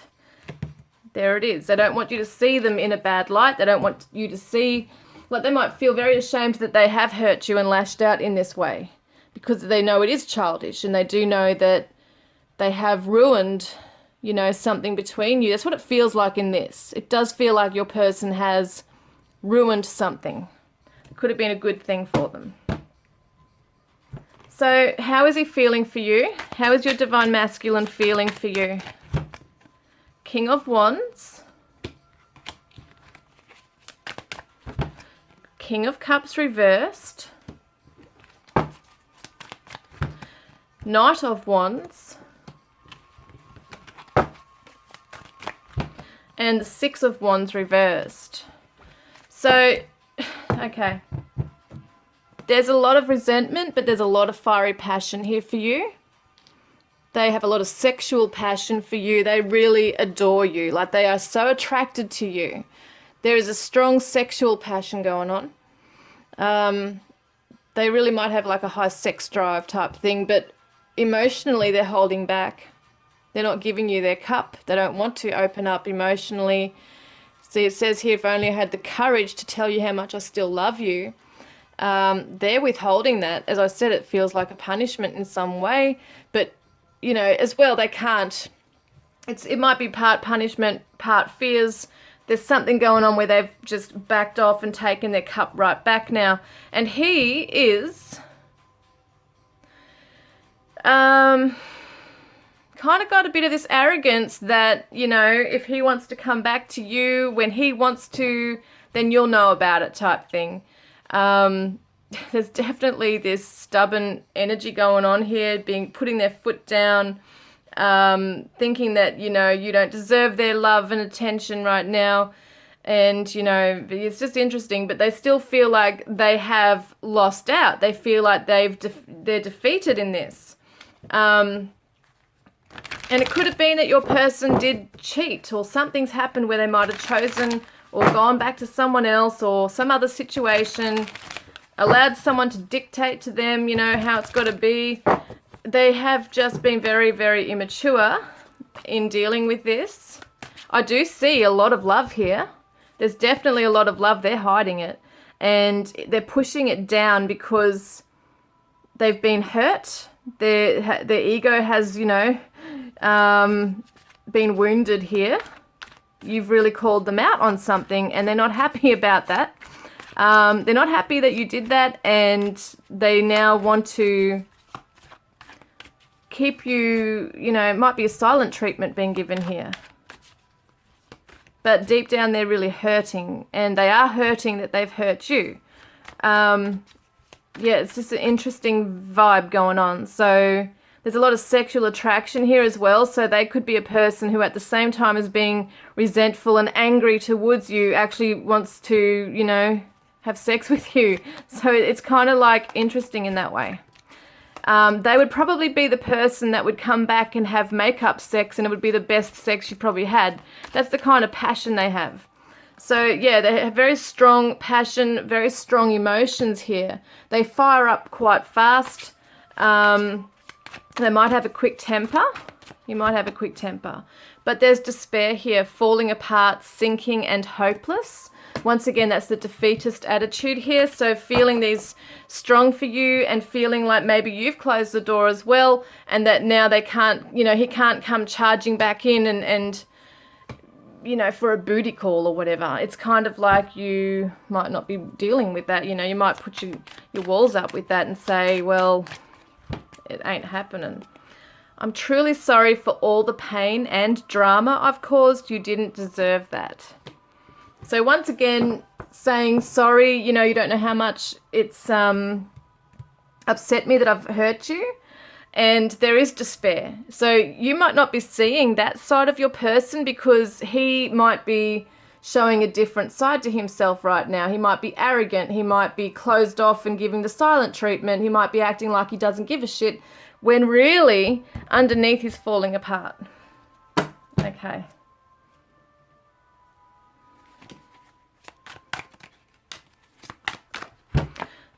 There it is. They don't want you to see them in a bad light. They don't want you to see, like, they might feel very ashamed that they have hurt you and lashed out in this way, because they know it is childish, and they do know that they have ruined, you know, something between you. That's what it feels like in this. It does feel like your person has ruined something. It could have been a good thing for them. So how is he feeling for you? How is your divine masculine feeling for you? King of Wands, King of Cups reversed, Knight of Wands, and the Six of Wands reversed. So, okay, there's a lot of resentment, but there's a lot of fiery passion here for you. They have a lot of sexual passion for you. They really adore you. Like, they are so attracted to you. There is a strong sexual passion going on. They really might have like a high sex drive type thing, but emotionally they're holding back. They're not giving you their cup. They don't want to open up emotionally. See, it says here, if only I had the courage to tell you how much I still love you. They're withholding that. As I said, it feels like a punishment in some way, but you know, as well, they can't, it might be part punishment, part fears. There's something going on where they've just backed off and taken their cup right back now. And he is kind of got a bit of this arrogance that, you know, if he wants to come back to you when he wants to, then you'll know about it type thing. There's definitely this stubborn energy going on here, putting their foot down, thinking that, you know, you don't deserve their love and attention right now. And, you know, it's just interesting, but they still feel like they have lost out. They feel like they're defeated in this. And it could have been that your person did cheat, or something's happened where they might have chosen or gone back to someone else or some other situation, allowed someone to dictate to them, you know, how it's got to be. They have just been very, very immature in dealing with this. I do see a lot of love here. There's definitely a lot of love. They're hiding it. And they're pushing it down because they've been hurt. Their ego has, you know, been wounded here. You've really called them out on something, and they're not happy about that. They're not happy that you did that, and they now want to keep you, you know, it might be a silent treatment being given here. But deep down they're really hurting, and they are hurting that they've hurt you. Yeah, it's just an interesting vibe going on. So there's a lot of sexual attraction here as well. So they could be a person who at the same time as being resentful and angry towards you actually wants to, you know, have sex with you. So it's kind of like interesting in that way. They would probably be the person that would come back and have makeup sex, and it would be the best sex you probably had. That's the kind of passion they have. So yeah, they have very strong passion, very strong emotions here. They fire up quite fast. They might have a quick temper. You might have a quick temper. But there's despair here, falling apart, sinking, and hopeless. Once again, that's the defeatist attitude here. So feeling these strong for you and feeling like maybe you've closed the door as well, and that now they can't, you know, he can't come charging back in and you know, for a booty call or whatever. It's kind of like you might not be dealing with that. You know, you might put your walls up with that and say, well, it ain't happening. I'm truly sorry for all the pain and drama I've caused. You didn't deserve that. So once again, saying sorry, you know, you don't know how much it's upset me that I've hurt you. And there is despair. So you might not be seeing that side of your person because he might be showing a different side to himself right now. He might be arrogant. He might be closed off and giving the silent treatment. He might be acting like he doesn't give a shit when really underneath he's falling apart. Okay.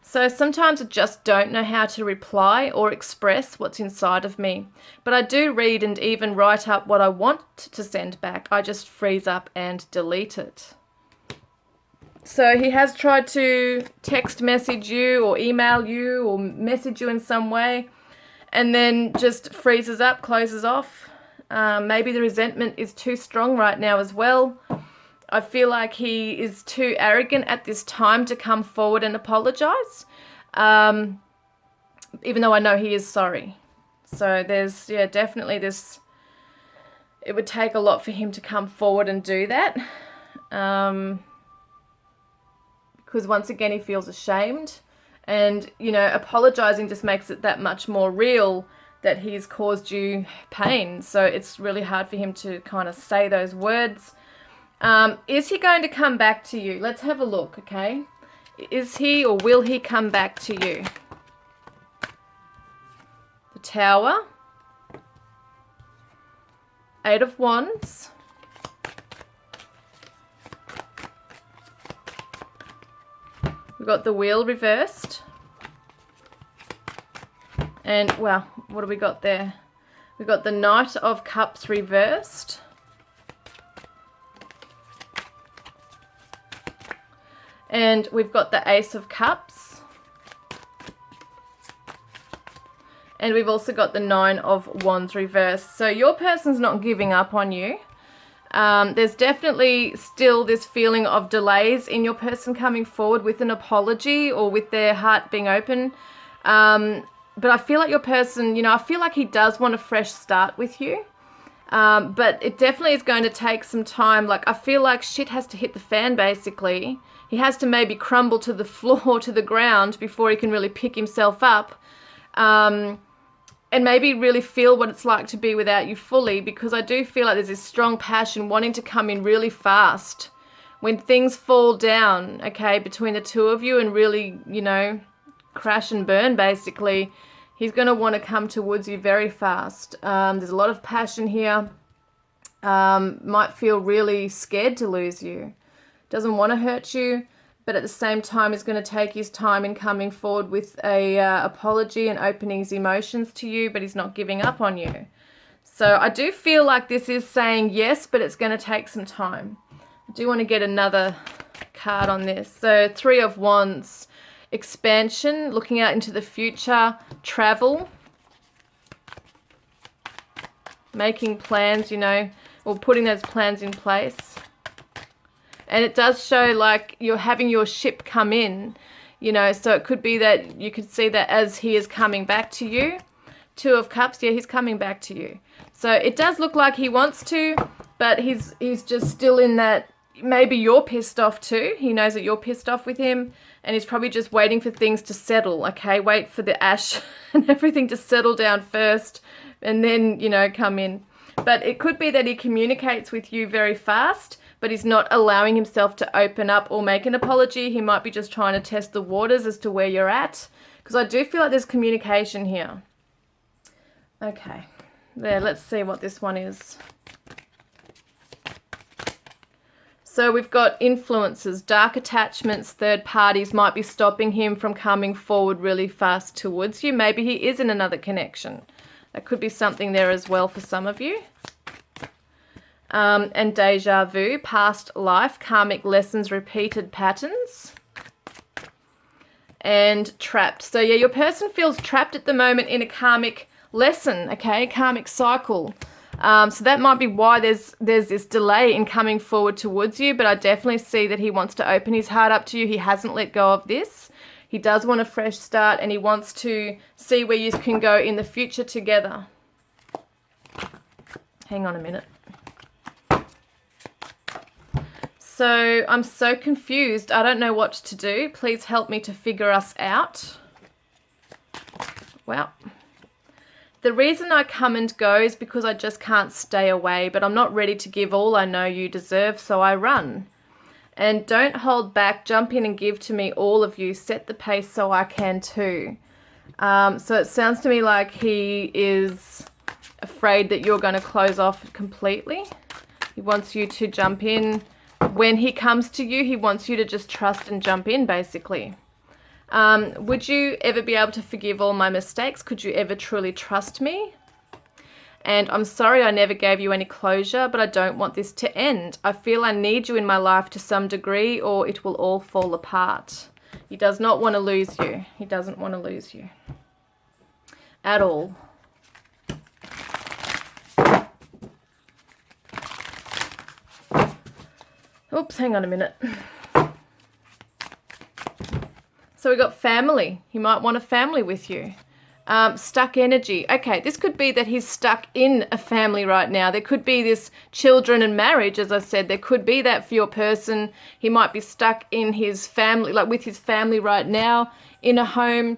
So sometimes I just don't know how to reply or express what's inside of me. But I do read and even write up what I want to send back. I just freeze up and delete it. So he has tried to text message you or email you or message you in some way and then just freezes up, closes off. Maybe the resentment is too strong right now as well. I feel like he is too arrogant at this time to come forward and apologize, even though I know he is sorry. So there's, yeah, definitely this, it would take a lot for him to come forward and do that, because once again he feels ashamed, and, you know, apologizing just makes it that much more real that he's caused you pain. So it's really hard for him to kind of say those words. Is he going to come back to you? Let's have a look, okay? Is he or will he come back to you? The Tower. 8 of Wands. We've got the Wheel reversed. And, well, what do we got there? We've got the Knight of Cups reversed. And we've got the Ace of Cups. And we've also got the 9 of Wands reversed. So your person's not giving up on you. There's definitely still this feeling of delays in your person coming forward with an apology or with their heart being open. But I feel like your person, you know, I feel like he does want a fresh start with you. But it definitely is going to take some time. Like, I feel like shit has to hit the fan, basically. He has to maybe crumble to the floor, to the ground, before he can really pick himself up. And maybe really feel what it's like to be without you fully, because I do feel like there's this strong passion wanting to come in really fast. When things fall down, okay, between the two of you and really, you know, crash and burn, basically, he's going to want to come towards you very fast. There's a lot of passion here. Might feel really scared to lose you. Doesn't want to hurt you, but at the same time is going to take his time in coming forward with a apology and opening his emotions to you, but he's not giving up on you. So I do feel like this is saying yes, but it's going to take some time. I do want to get another card on this. So 3 of Wands, expansion, looking out into the future, travel, making plans, you know, or putting those plans in place. And it does show like you're having your ship come in, you know, so it could be that you could see that as he is coming back to you. 2 of Cups, yeah, he's coming back to you. So it does look like he wants to, but he's just still in that, maybe you're pissed off too. He knows that you're pissed off with him, and he's probably just waiting for things to settle, okay? Wait for the ash and everything to settle down first, and then, you know, come in. But it could be that he communicates with you very fast, but he's not allowing himself to open up or make an apology. He might be just trying to test the waters as to where you're at, because I do feel like there's communication here. Okay, there, let's see what this one is. So we've got influences, dark attachments, third parties might be stopping him from coming forward really fast towards you. Maybe he is in another connection. That could be something there as well for some of you. And deja vu, past life, karmic lessons, repeated patterns. And trapped. So yeah, your person feels trapped at the moment in a karmic lesson, okay, karmic cycle. So that might be why there's this delay in coming forward towards you, but I definitely see that he wants to open his heart up to you. He hasn't let go of this. He does want a fresh start, and he wants to see where you can go in the future together. Hang on a minute. So I'm so confused. I don't know what to do. Please help me to figure us out. Well, the reason I come and go is because I just can't stay away, but I'm not ready to give all I know you deserve, so I run. And don't hold back. Jump in and give to me, all of you. Set the pace so I can too. So it sounds to me like he is afraid that you're going to close off completely. He wants you to jump in. When he comes to you, he wants you to just trust and jump in, basically. Would you ever be able to forgive all my mistakes? Could you ever truly trust me? And I'm sorry I never gave you any closure, but I don't want this to end. I feel I need you in my life to some degree, or it will all fall apart. He does not want to lose you. He doesn't want to lose you at all. Oops, hang on a minute. So we got family. He might want a family with you. Stuck energy. Okay, this could be that he's stuck in a family right now. There could be this children and marriage, as I said. There could be that for your person. He might be stuck in his family, like with his family right now, in a home,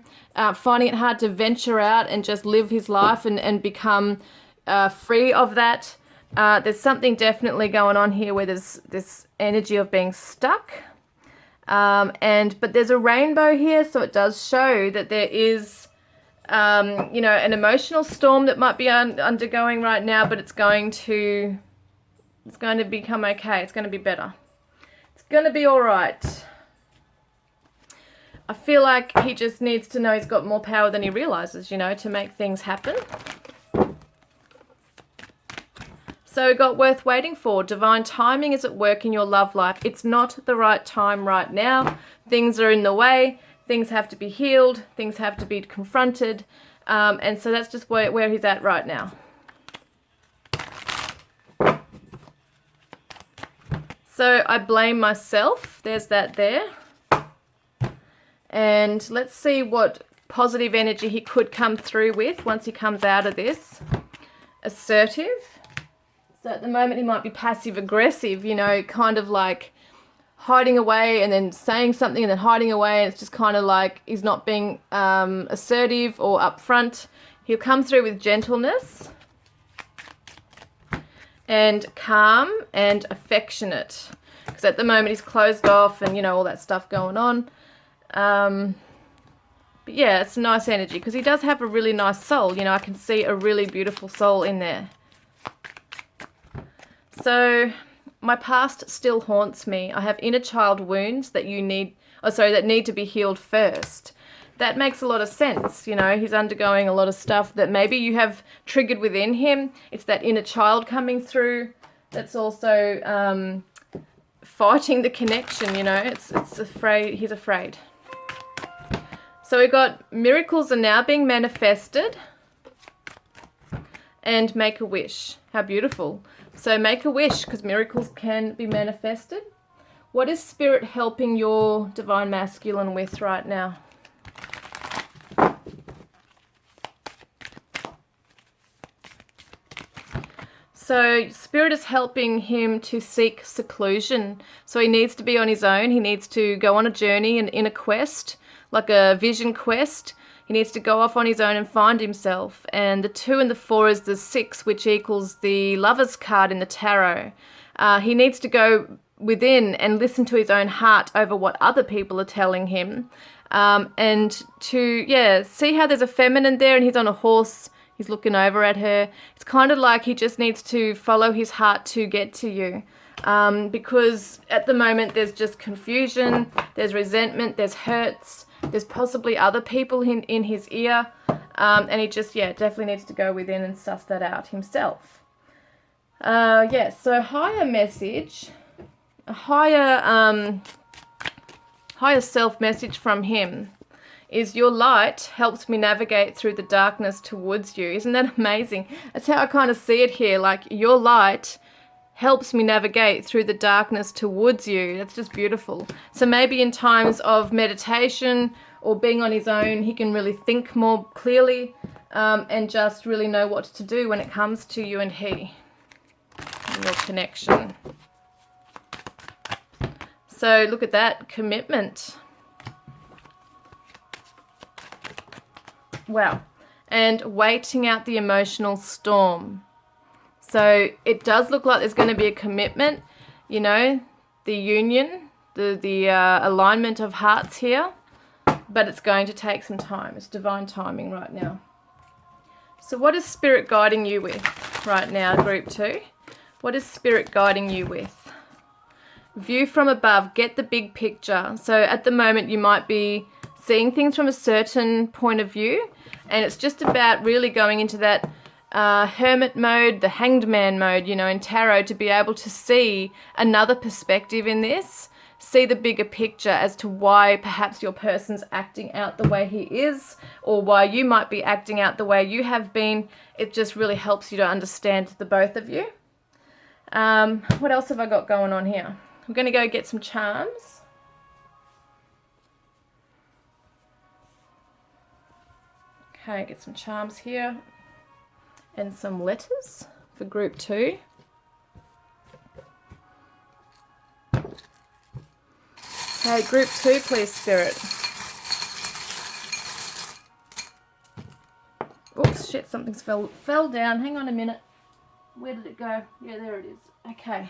finding it hard to venture out and just live his life and become free of that. There's something definitely going on here where there's this energy of being stuck. But there's a rainbow here, so it does show that there is an emotional storm that might be undergoing right now, but it's going to become okay. It's going to be better. It's going to be all right. I feel like he just needs to know he's got more power than he realizes, to make things happen. So we got worth waiting for. Divine timing is at work in your love life. It's not the right time right now. Things are in the way. Things have to be healed. Things have to be confronted. And so that's just where he's at right now. So I blame myself. There's that there. And let's see what positive energy he could come through with once he comes out of this. Assertive. So at the moment he might be passive aggressive, kind of like hiding away and then saying something and then hiding away, and it's just kind of like he's not being assertive or upfront. He'll come through with gentleness and calm and affectionate, because at the moment he's closed off and all that stuff going on. But yeah, it's a nice energy because he does have a really nice soul. I can see a really beautiful soul in there. So my past still haunts me. I have inner child wounds that need to be healed first. That makes a lot of sense. He's undergoing a lot of stuff that maybe you have triggered within him. It's that inner child coming through that's also fighting the connection. It's afraid. He's afraid. So we got miracles are now being manifested, and make a wish. How beautiful. So make a wish, because miracles can be manifested. What is Spirit helping your Divine Masculine with right now? So Spirit is helping him to seek seclusion. So he needs to be on his own. He needs to go on a journey, an inner quest, like a vision quest. He needs to go off on his own and find himself. And the 2 and the 4 is the 6, which equals the Lover's card in the tarot. He needs to go within and listen to his own heart over what other people are telling him. And to, see how there's a feminine there and he's on a horse. He's looking over at her. It's kind of like he just needs to follow his heart to get to you. Because at the moment there's just confusion, there's resentment, there's hurts. There's possibly other people in his ear, and he just, definitely needs to go within and suss that out himself. So higher message, a higher self message from him is your light helps me navigate through the darkness towards you. Isn't that amazing? That's how I kind of see it here, like your light helps me navigate through the darkness towards you. That's just beautiful. So maybe in times of meditation or being on his own, he can really think more clearly and just really know what to do when it comes to you and he, and your connection. So look at that, commitment. Wow. And waiting out the emotional storm. So it does look like there's going to be a commitment, the union, alignment of hearts here, but it's going to take some time. It's divine timing right now. So what is Spirit guiding you with right now, Group 2? What is Spirit guiding you with? View from above, get the big picture. So at the moment you might be seeing things from a certain point of view, and it's just about really going into that hermit mode, the hanged man mode, you know, in tarot, to be able to see another perspective in this, see the bigger picture as to why perhaps your person's acting out the way he is, or why you might be acting out the way you have been. It just really helps you to understand the both of you. What else have I got going on here? I'm going to go get some charms. Okay, get some charms here and some letters for Group 2. Okay, Group 2, please, Spirit. Oops, shit, something's fell down. Hang on a minute. Where did it go? Yeah, there it is. Okay.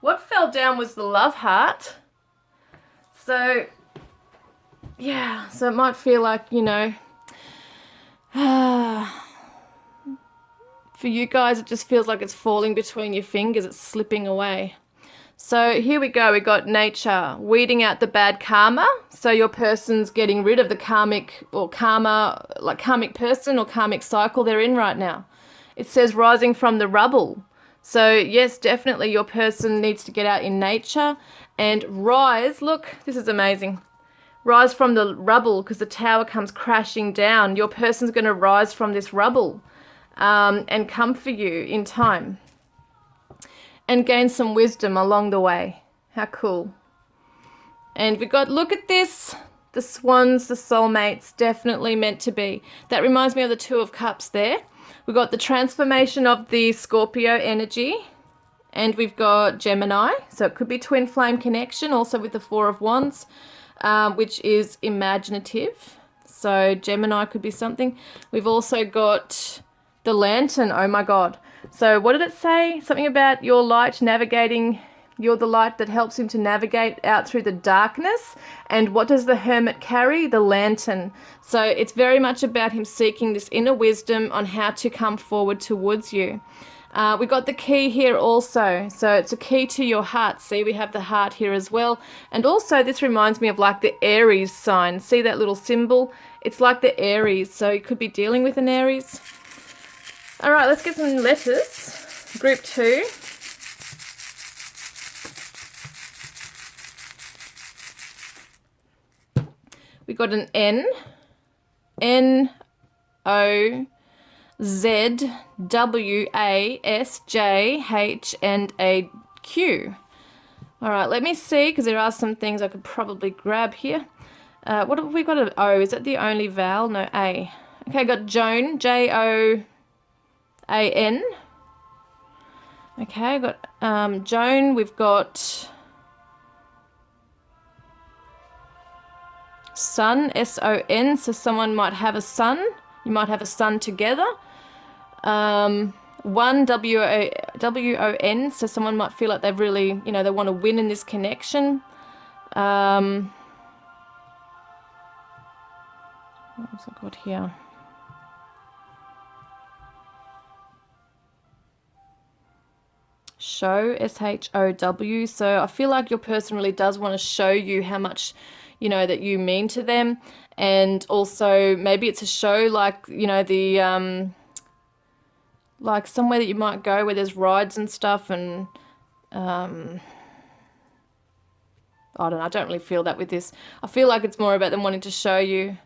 What fell down was the love heart. So, yeah, so it might feel like, you know, for you guys, it just feels like it's falling between your fingers. It's slipping away. So here we go. We got nature, weeding out the bad karma. So your person's getting rid of the karmic or karma, like karmic person or karmic cycle they're in right now. It says rising from the rubble. So yes, definitely your person needs to get out in nature and rise. Look, this is amazing. Rise from the rubble, because the tower comes crashing down. Your person's going to rise from this rubble and come for you in time and gain some wisdom along the way. How cool. And we got, look at this, the swans, the soulmates, definitely meant to be. That reminds me of the Two of Cups there. We've got the transformation of the Scorpio energy, and we've got Gemini. So it could be twin flame connection, also with the Four of Wands, which is imaginative. So Gemini could be something. We've also got the lantern. Oh my God. So what did it say? Something about your light navigating. You're the light that helps him to navigate out through the darkness. And what does the hermit carry? The lantern. So it's very much about him seeking this inner wisdom on how to come forward towards you. We got the key here also. So it's a key to your heart. See, we have the heart here as well. And also this reminds me of like the Aries sign. See that little symbol? It's like the Aries. So you could be dealing with an Aries. All right, let's get some letters. Group 2. We got an N, N-O-Z-W-A-S-J-H, and a Q. All right, let me see, because there are some things I could probably grab here. What have we got? An O. Is that the only vowel? No, A. Okay, I got Joan, J-O-A-N. Okay, I got Joan. We've got Sun, S-O-N, so someone might have a son. You might have a son together. One, W-O-N, so someone might feel like they've really, you know, they want to win in this connection. What else I got here? Show, S-H-O-W, so I feel like your person really does want to show you how much, you know, that you mean to them. And also maybe it's a show like, you know, the like somewhere that you might go where there's rides and stuff, and I don't know, I don't really feel that with this. I feel like it's more about them wanting to show you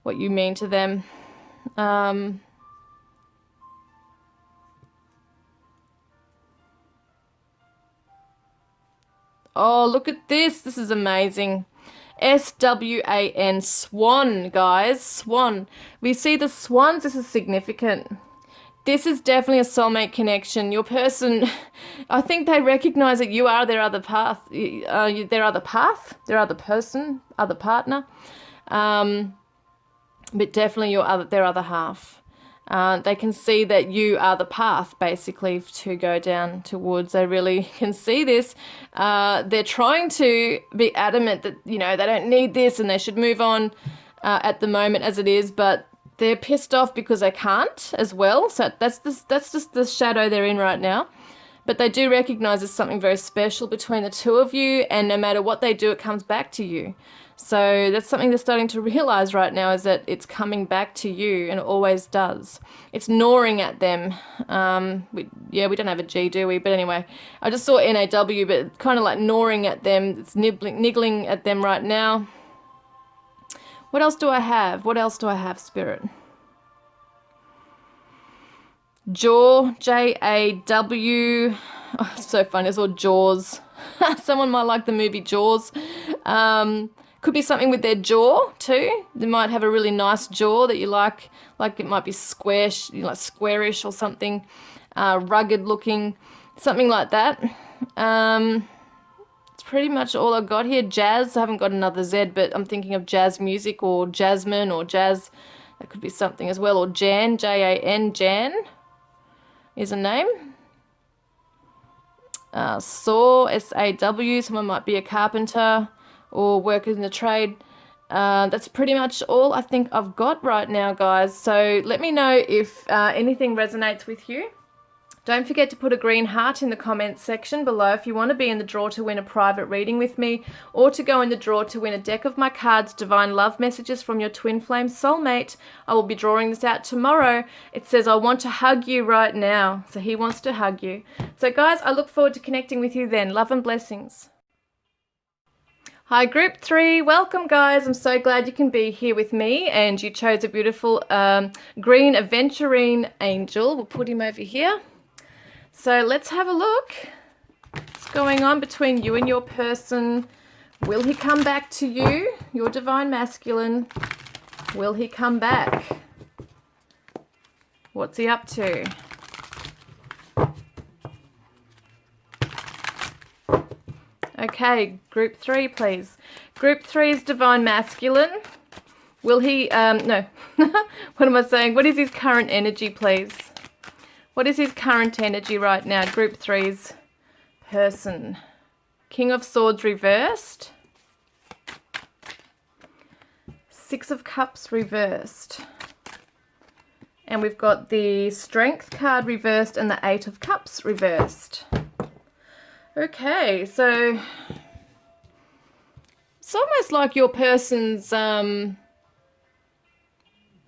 what you mean to them. Oh, look at this. This is amazing. S-W-A-N, swan, guys, swan. We see the swans. This is significant. This is definitely a soulmate connection. Your person, I think they recognize that you are their other path, their other path, their other person, other partner, but definitely their other half. They can see that you are the path, basically, to go down towards. They really can see this. They're trying to be adamant that, you know, they don't need this and they should move on at the moment as it is, but they're pissed off because they can't as well. So that's just the shadow they're in right now. But they do recognize there's something very special between the two of you, and no matter what they do, it comes back to you. So that's something they're starting to realize right now, is that it's coming back to you, and it always does. It's gnawing at them. We don't have a G, do we? But anyway, I just saw NAW, but kind of like gnawing at them. It's niggling at them right now. What else do I have? What else do I have, Spirit? Jaw, Jaw. Oh, so funny. It's all Jaws. Someone might like the movie Jaws. Could be something with their jaw too. They might have a really nice jaw that you like it might be squarish, like squarish or something, rugged looking, something like that. It's pretty much all I've got here. Jazz, I haven't got another Z, but I'm thinking of jazz music or jasmine or jazz. That could be something as well. Or Jan, Jan, Jan is a name. Saw, SAW, someone might be a carpenter or work in the trade. That's pretty much all I think I've got right now, guys. So let me know if anything resonates with you. Don't forget to put a green heart in the comments section below if you want to be in the draw to win a private reading with me, or to go in the draw to win a deck of my cards, Divine Love Messages from your Twin Flame Soulmate. I will be drawing this out tomorrow. It says, I want to hug you right now. So he wants to hug you. So guys, I look forward to connecting with you then. Love and blessings. Hi Group 3, welcome guys. I'm so glad you can be here with me, and you chose a beautiful green aventurine angel. We'll put him over here. So let's have a look. What's going on between you and your person? Will he come back to you, your divine masculine? Will he come back? What's he up to? Okay, Group 3, please. Group 3 is divine masculine. Will he, no, what am I saying? What is his current energy, please? What is his current energy right now? Group 3's person. King of Swords reversed. Six of Cups reversed. And we've got the Strength card reversed and the Eight of Cups reversed. Okay, so it's almost like your person's,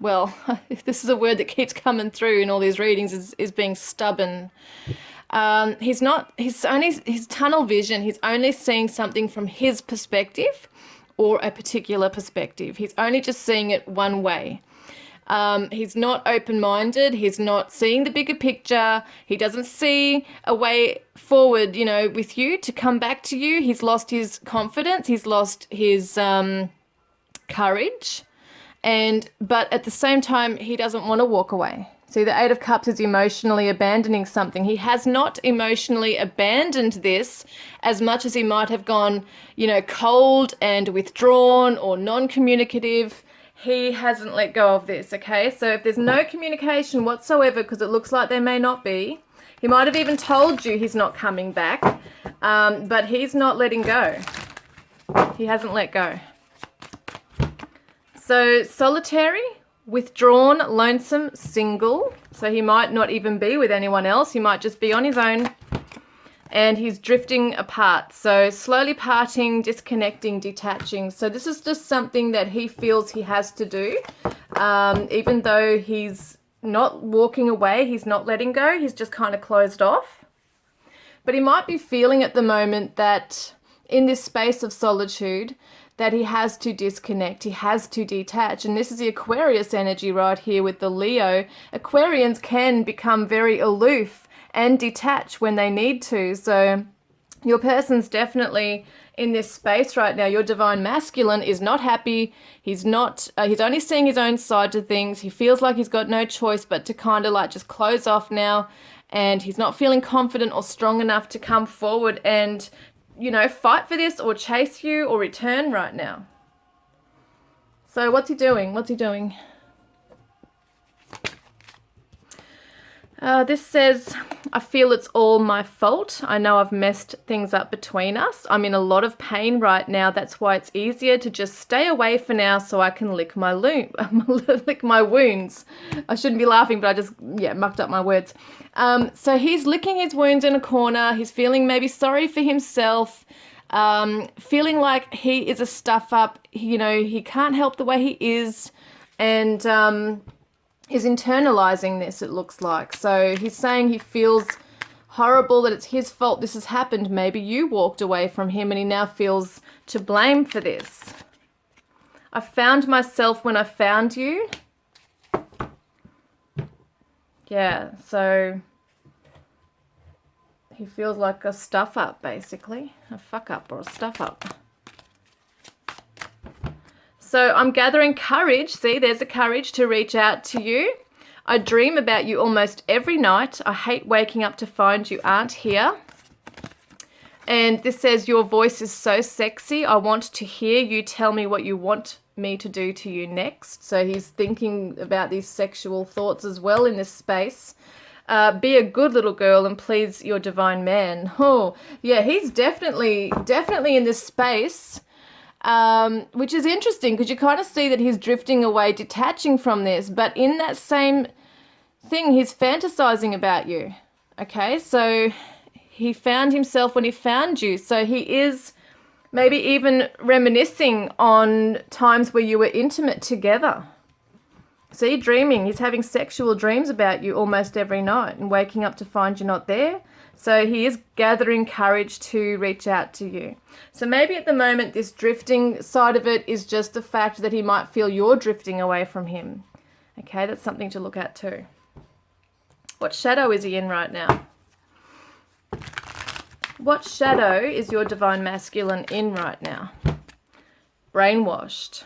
well, this is a word that keeps coming through in all these readings, is being stubborn. His tunnel vision, he's only seeing something from his perspective or a particular perspective. He's only just seeing it one way. He's not open-minded. He's not seeing the bigger picture. He doesn't see a way forward, you know, with you to come back to you. He's lost his confidence. He's lost his courage. But at the same time, he doesn't want to walk away. See, the Eight of Cups is emotionally abandoning something. He has not emotionally abandoned this as much as he might have gone, you know, cold and withdrawn or non-communicative. He hasn't let go of this, okay? So if there's no communication whatsoever, because it looks like there may not be, he might have even told you he's not coming back, but he's not letting go. He hasn't let go. So solitary, withdrawn, lonesome, single. So he might not even be with anyone else. He might just be on his own. And he's drifting apart. So slowly parting, disconnecting, detaching. So this is just something that he feels he has to do. Even though he's not walking away, he's not letting go. He's just kind of closed off. But he might be feeling at the moment that in this space of solitude, that he has to disconnect, he has to detach. And this is the Aquarius energy right here with the Leo. Aquarians can become very aloof and detach when they need to. So your person's definitely in this space right now. Your divine masculine is not happy. He's only seeing his own side to things. He feels like he's got no choice but to kind of like just close off now. And he's not feeling confident or strong enough to come forward and, you know, fight for this or chase you or return right now. So what's he doing? What's he doing? This says, I feel it's all my fault. I know I've messed things up between us. I'm in a lot of pain right now. That's why it's easier to just stay away for now so I can lick my lick my wounds. I shouldn't be laughing, but I just, mucked up my words. So he's licking his wounds in a corner. He's feeling maybe sorry for himself, feeling like he is a stuff-up. He can't help the way he is, and is internalizing this, it looks like. So he's saying he feels horrible, that it's his fault this has happened. Maybe you walked away from him and he now feels to blame for this. I found myself when I found you. Yeah, so he feels like a stuff up, basically. A fuck up or a stuff up. So I'm gathering courage. See, there's a courage to reach out to you. I dream about you almost every night. I hate waking up to find you aren't here. And this says, your voice is so sexy. I want to hear you tell me what you want me to do to you next. So he's thinking about these sexual thoughts as well in this space. Be a good little girl and please your divine man. Oh, yeah, he's definitely in this space. Which is interesting because you kind of see that he's drifting away, detaching from this, but in that same thing, he's fantasizing about you. Okay, so he found himself when he found you. So he is maybe even reminiscing on times where you were intimate together. See, dreaming. He's having sexual dreams about you almost every night and waking up to find you not there. So he is gathering courage to reach out to you. So maybe at the moment this drifting side of it is just the fact that he might feel you're drifting away from him. Okay, that's something to look at too. What shadow is he in right now? What shadow is your divine masculine in right now? Brainwashed.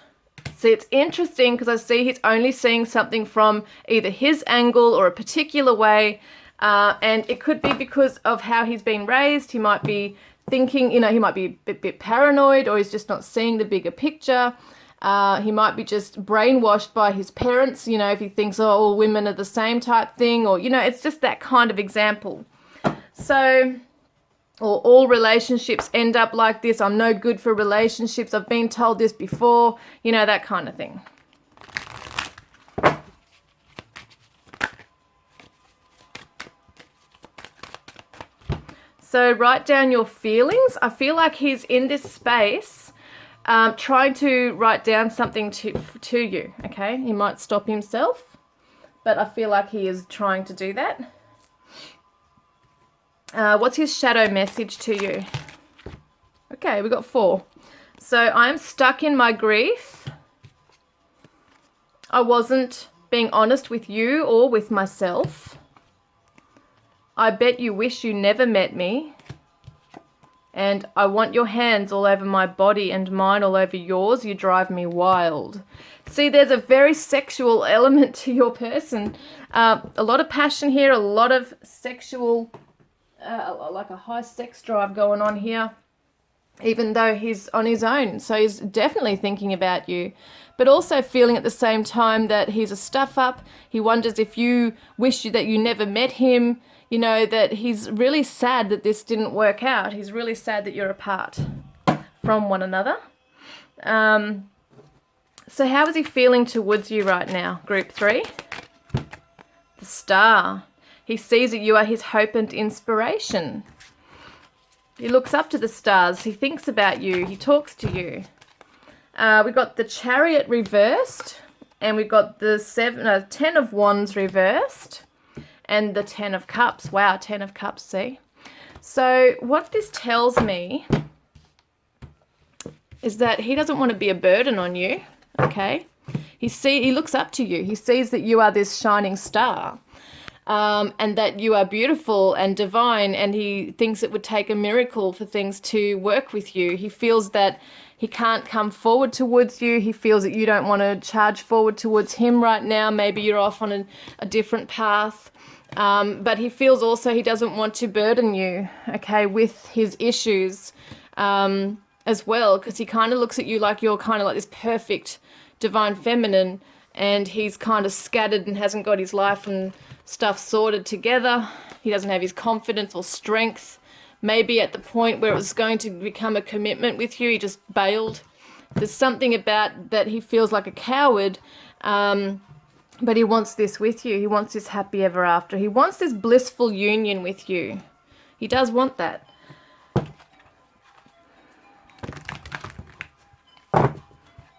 See, it's interesting because I see he's only seeing something from either his angle or a particular way. And it could be because of how he's been raised. He might be thinking, he might be a bit paranoid, or he's just not seeing the bigger picture. He might be just brainwashed by his parents, if he thinks, all women are the same type thing, or, it's just that kind of example. So, or all relationships end up like this. I'm no good for relationships. I've been told this before, that kind of thing. So write down your feelings. I feel like he's in this space trying to write down something to you, okay? He might stop himself, but I feel like he is trying to do that. What's his shadow message to you? Okay, we got 4. So I'm stuck in my grief. I wasn't being honest with you or with myself. I bet you wish you never met me. And I want your hands all over my body and mine all over yours. You drive me wild. See, there's a very sexual element to your person. A lot of passion here, a lot of sexual, like a high sex drive going on here, even though he's on his own. So he's definitely thinking about you, but also feeling at the same time that he's a stuff-up. He wonders if you wish that you never met him. That he's really sad that this didn't work out. He's really sad that you're apart from one another. So how is he feeling towards you right now, group 3? The Star. He sees that you are his hope and inspiration. He looks up to the stars. He thinks about you. He talks to you. We've got the Chariot reversed, and we've got the 10 of Wands reversed. And the 10 of Cups. Wow, 10 of Cups, see? So what this tells me is that he doesn't want to be a burden on you, okay? He looks up to you. He sees that you are this shining star, and that you are beautiful and divine, and he thinks it would take a miracle for things to work with you. He feels that he can't come forward towards you. He feels that you don't want to charge forward towards him right now. Maybe you're off on a different path. But he feels also he doesn't want to burden you, okay, with his issues as well, because he kind of looks at you like you're kind of like this perfect divine feminine, and he's kind of scattered and hasn't got his life and stuff sorted together. He doesn't have his confidence or strength. Maybe at the point where it was going to become a commitment with you, he just bailed. There's something about that he feels like a coward, but he wants this with you. He wants this happy ever after. He wants this blissful union with you. He does want that.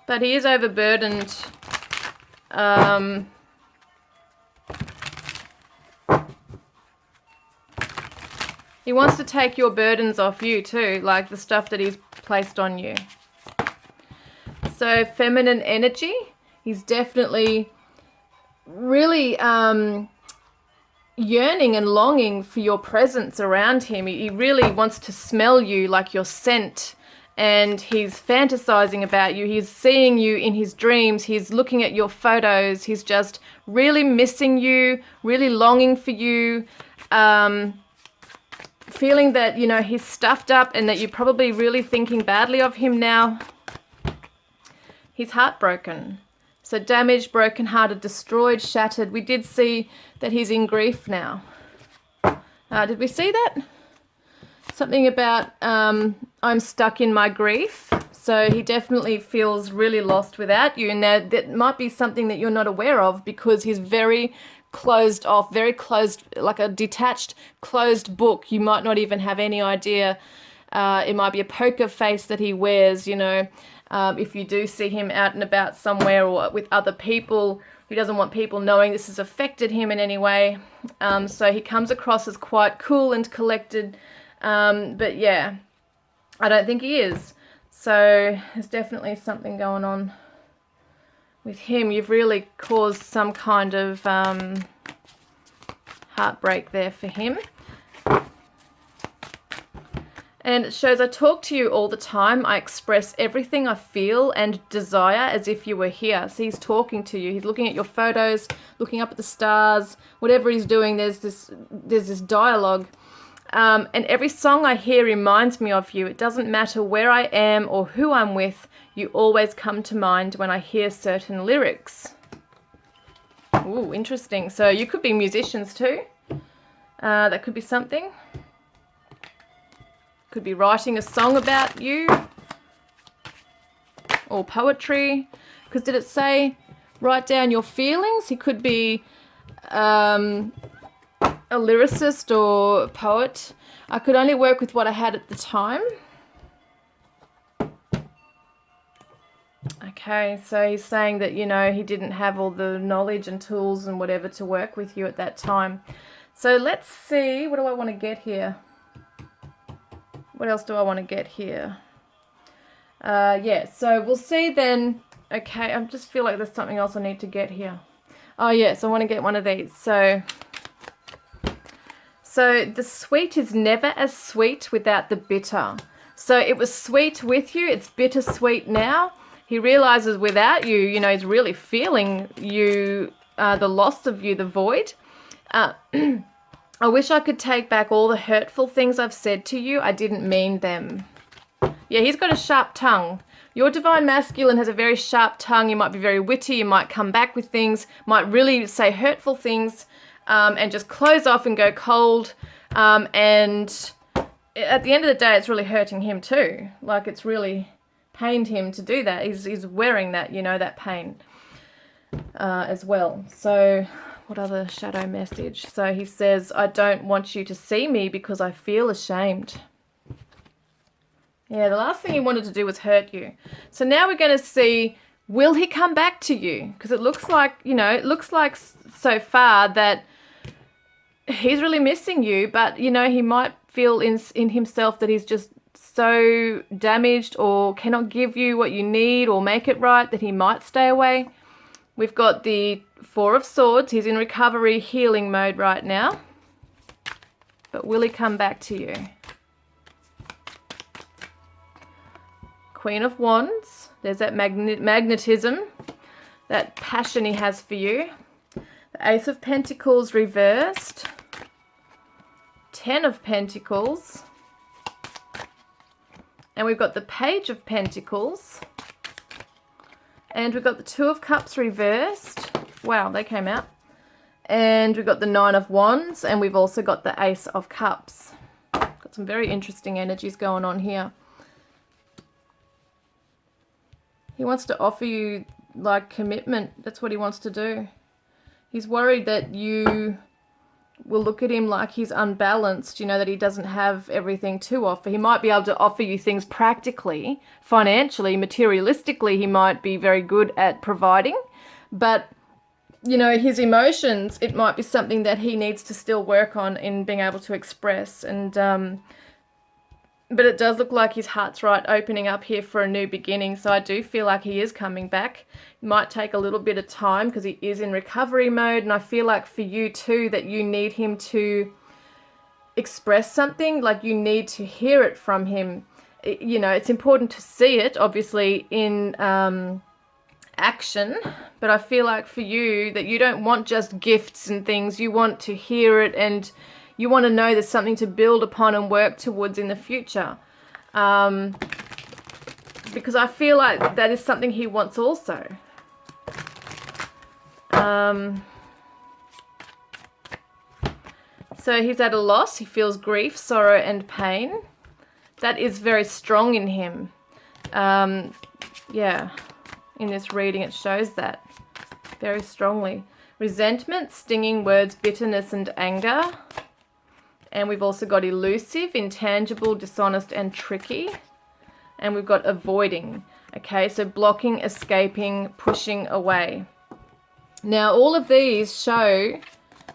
But he is overburdened. He wants to take your burdens off you too, like the stuff that he's placed on you. So feminine energy, he's definitely really yearning and longing for your presence around him. He really wants to smell you, like your scent, and he's fantasizing about you. He's seeing you in his dreams. He's looking at your photos. He's just really missing you, really longing for you, feeling that, you know, he's stuffed up and that you're probably really thinking badly of him now. He's heartbroken. So damaged, brokenhearted, destroyed, shattered. We did see that he's in grief now. Did we see that? Something about I'm stuck in my grief. So he definitely feels really lost without you. And that might be something that you're not aware of, because he's very closed off, very closed, like a detached, closed book. You might not even have any idea. It might be a poker face that he wears, you know. If you do see him out and about somewhere or with other people, he doesn't want people knowing this has affected him in any way. So he comes across as quite cool and collected. But yeah, I don't think he is. So there's definitely something going on with him. You've really caused some kind of heartbreak there for him. And it shows I talk to you all the time. I express everything I feel and desire as if you were here. So he's talking to you. He's looking at your photos, looking up at the stars. Whatever he's doing, there's this dialogue. And every song I hear reminds me of you. It doesn't matter where I am or who I'm with. You always come to mind when I hear certain lyrics. Ooh, interesting. So you could be musicians too. That could be something. Could be writing a song about you, or poetry, because did it say write down your feelings? He could be a lyricist or a poet. I could only work with what I had at the time. Okay, so he's saying that, you know, he didn't have all the knowledge and tools and whatever to work with you at that time. So let's see, what do I want to get here? What else do I want to get here? Yeah, so we'll see then. Okay, I just feel like there's something else I need to get here. Oh, yes, I want to get one of these. So the sweet is never as sweet without the bitter. So it was sweet with you. It's bittersweet now. He realizes without you, you know, he's really feeling you, the loss of you, the void. I wish I could take back all the hurtful things I've said to you. I didn't mean them. Yeah, he's got a sharp tongue. Your divine masculine has a very sharp tongue. You might be very witty. You might come back with things, might really say hurtful things, and just close off and go cold. And at the end of the day, it's really hurting him too. Like, it's really pained him to do that. He's wearing that, you know, that pain as well. So what other shadow message? So he says, I don't want you to see me because I feel ashamed. Yeah, the last thing he wanted to do was hurt you. So now we're going to see, will he come back to you? Because it looks like, you know, it looks like so far that he's really missing you, but, you know, he might feel in himself that he's just so damaged or cannot give you what you need or make it right that he might stay away. We've got the Four of Swords. He's in recovery, healing mode right now. But will he come back to you? Queen of Wands. There's that magnetism, that passion he has for you. The Ace of Pentacles reversed. Ten of Pentacles. And we've got the Page of Pentacles. And we've got the Two of Cups reversed. Wow, they came out. And we've got the Nine of Wands, and we've also got the Ace of Cups. Got some very interesting energies going on here. He wants to offer you, like, commitment. That's what he wants to do. He's worried that you will look at him like he's unbalanced, you know, that he doesn't have everything to offer. He might be able to offer you things practically, financially, materialistically. He might be very good at providing, but you know, his emotions, it might be something that he needs to still work on in being able to express. And but it does look like his heart's right opening up here for a new beginning. So I do feel like he is coming back. It might take a little bit of time because he is in recovery mode. And I feel like for you too, that you need him to express something, like you need to hear it from him. You know, it's important to see it, obviously, in action, but I feel like for you that you don't want just gifts and things. You want to hear it, and you want to know there's something to build upon and work towards in the future, because I feel like that is something he wants also. So he's at a loss. He feels grief, sorrow and pain. That is very strong in him. Yeah, in this reading it shows that very strongly. Resentment, stinging words, bitterness and anger. And we've also got elusive, intangible, dishonest and tricky. And we've got avoiding. Okay, so blocking, escaping, pushing away. Now all of these show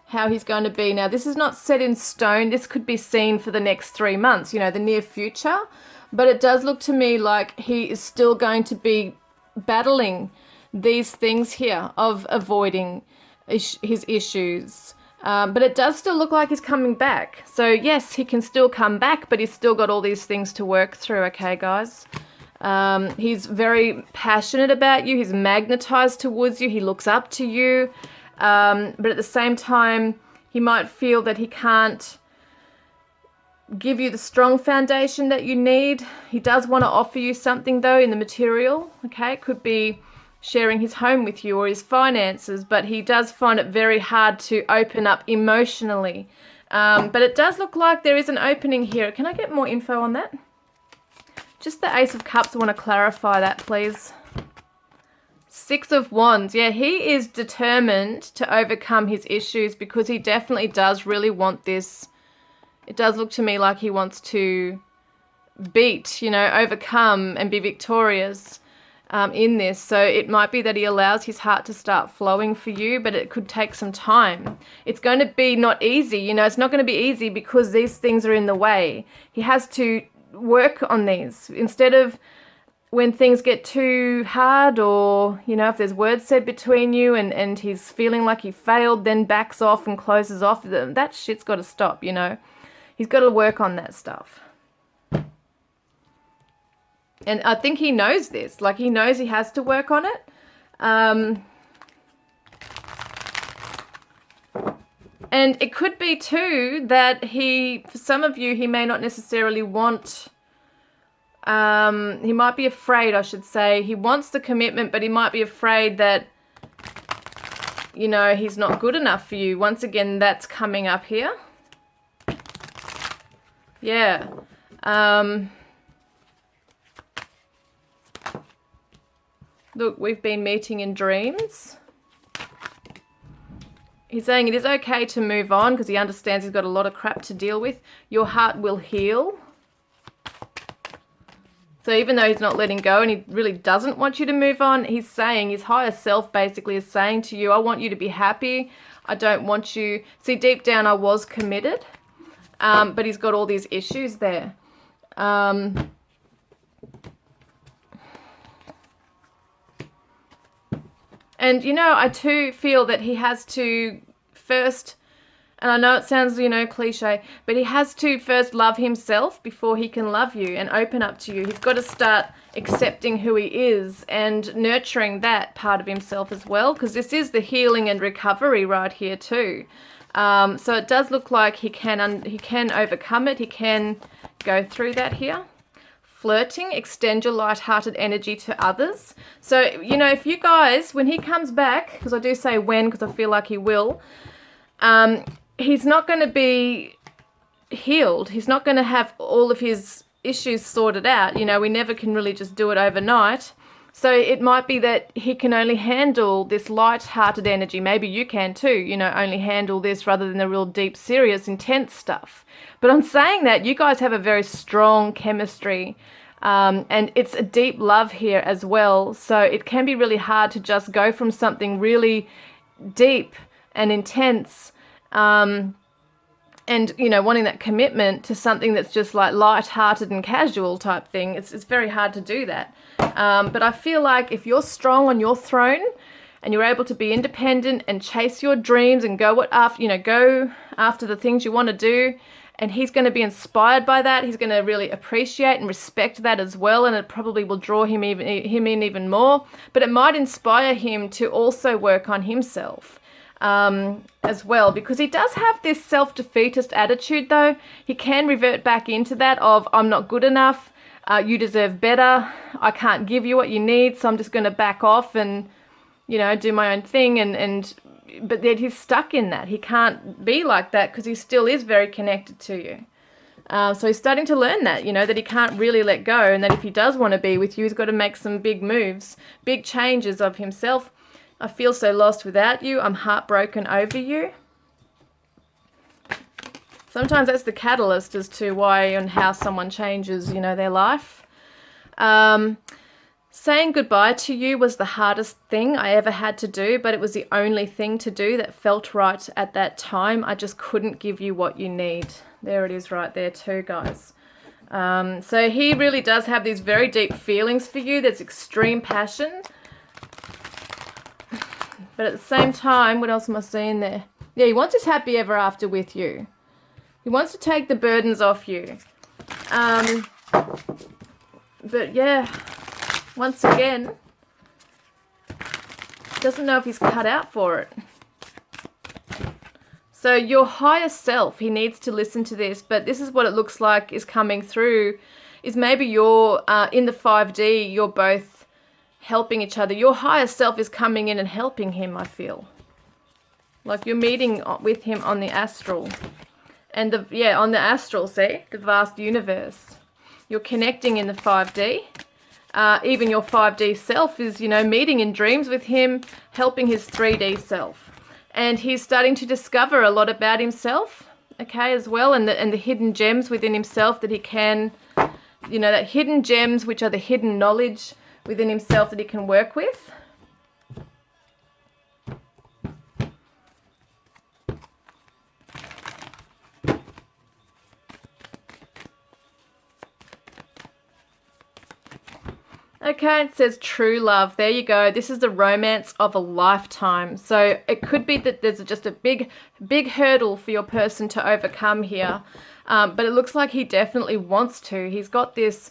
how he's going to be. Now this is not set in stone. This could be seen for the next 3 months, you know, the near future. But it does look to me like he is still going to be battling these things here of avoiding his issues. But it does still look like he's coming back. So yes, he can still come back, but he's still got all these things to work through, okay, guys? He's very passionate about you. He's magnetized towards you. He looks up to you. But at the same time, he might feel that he can't give you the strong foundation that you need. He does want to offer you something, though, in the material, okay? It could be sharing his home with you or his finances, but he does find it very hard to open up emotionally. But it does look like there is an opening here. Can I get more info on that? Just the Ace of Cups. I want to clarify that, please. Six of Wands. Yeah, he is determined to overcome his issues because he definitely does really want this. It does look to me like he wants to beat, you know, overcome and be victorious in this. So it might be that he allows his heart to start flowing for you, but it could take some time. It's going to be not easy, you know, it's not going to be easy because these things are in the way. He has to work on these. Instead of when things get too hard, or, you know, if there's words said between you and he's feeling like he failed, then backs off and closes off, that shit's got to stop, you know. He's got to work on that stuff. And I think he knows this. Like, he knows he has to work on it. And it could be, too, that for some of you, he may not necessarily want... he might be afraid, I should say. He wants the commitment, but he might be afraid that, you know, he's not good enough for you. Once again, that's coming up here. Yeah. Look, we've been meeting in dreams. He's saying it is okay to move on because he understands he's got a lot of crap to deal with. Your heart will heal. So even though he's not letting go and he really doesn't want you to move on, he's saying, his higher self basically is saying to you, I want you to be happy. I don't want you... See, deep down, I was committed. But he's got all these issues there. And, you know, I too feel that he has to first, and I know it sounds, you know, cliche, but he has to first love himself before he can love you and open up to you. He's got to start accepting who he is and nurturing that part of himself as well, because this is the healing and recovery right here too. So it does look like he can overcome it. He can go through that here. Flirting, extend your light-hearted energy to others. So, you know, if you guys, when he comes back, because I do say when, because I feel like he will, he's not going to be healed. He's not going to have all of his issues sorted out. You know, we never can really just do it overnight. So it might be that he can only handle this light-hearted energy. Maybe you can too, you know, only handle this rather than the real deep, serious, intense stuff. But I'm saying that you guys have a very strong chemistry, and it's a deep love here as well. So it can be really hard to just go from something really deep and intense, and, you know, wanting that commitment to something that's just like light-hearted and casual type thing. It's very hard to do that. But I feel like if you're strong on your throne and you're able to be independent and chase your dreams and go after the things you want to do, and he's going to be inspired by that, he's going to really appreciate and respect that as well, and it probably will draw him in even more. But it might inspire him to also work on himself as well, because he does have this self-defeatist attitude though. He can revert back into that of, I'm not good enough, you deserve better, I can't give you what you need, so I'm just going to back off and, you know, do my own thing. But then he's stuck in that. He can't be like that because he still is very connected to you. So he's starting to learn that, you know, that he can't really let go, and that if he does want to be with you, he's got to make some big moves, big changes of himself. I feel so lost without you. I'm heartbroken over you. Sometimes that's the catalyst as to why and how someone changes, you know, their life. Saying goodbye to you was the hardest thing I ever had to do, but it was the only thing to do that felt right at that time. I just couldn't give you what you need. There it is right there too, guys. So he really does have these very deep feelings for you. There's extreme passion. But at the same time, what else am I seeing there? Yeah, he wants his happy ever after with you. He wants to take the burdens off you. But yeah, once again, doesn't know if he's cut out for it. So your higher self, he needs to listen to this, but this is what it looks like is coming through, is maybe you're in the 5D, you're both helping each other. Your higher self is coming in and helping him, I feel. Like you're meeting with him on the astral. And on the astral, see? The vast universe. You're connecting in the 5D. Even your 5D self is, you know, meeting in dreams with him, helping his 3D self. And he's starting to discover a lot about himself, okay, as well, and the hidden gems within himself that he can, you know, that hidden gems, which are the hidden knowledge within himself that he can work with. Okay, it says true love. There you go. This is the romance of a lifetime. So it could be that there's just a big hurdle for your person to overcome here. But it looks like he definitely wants to. He's got this,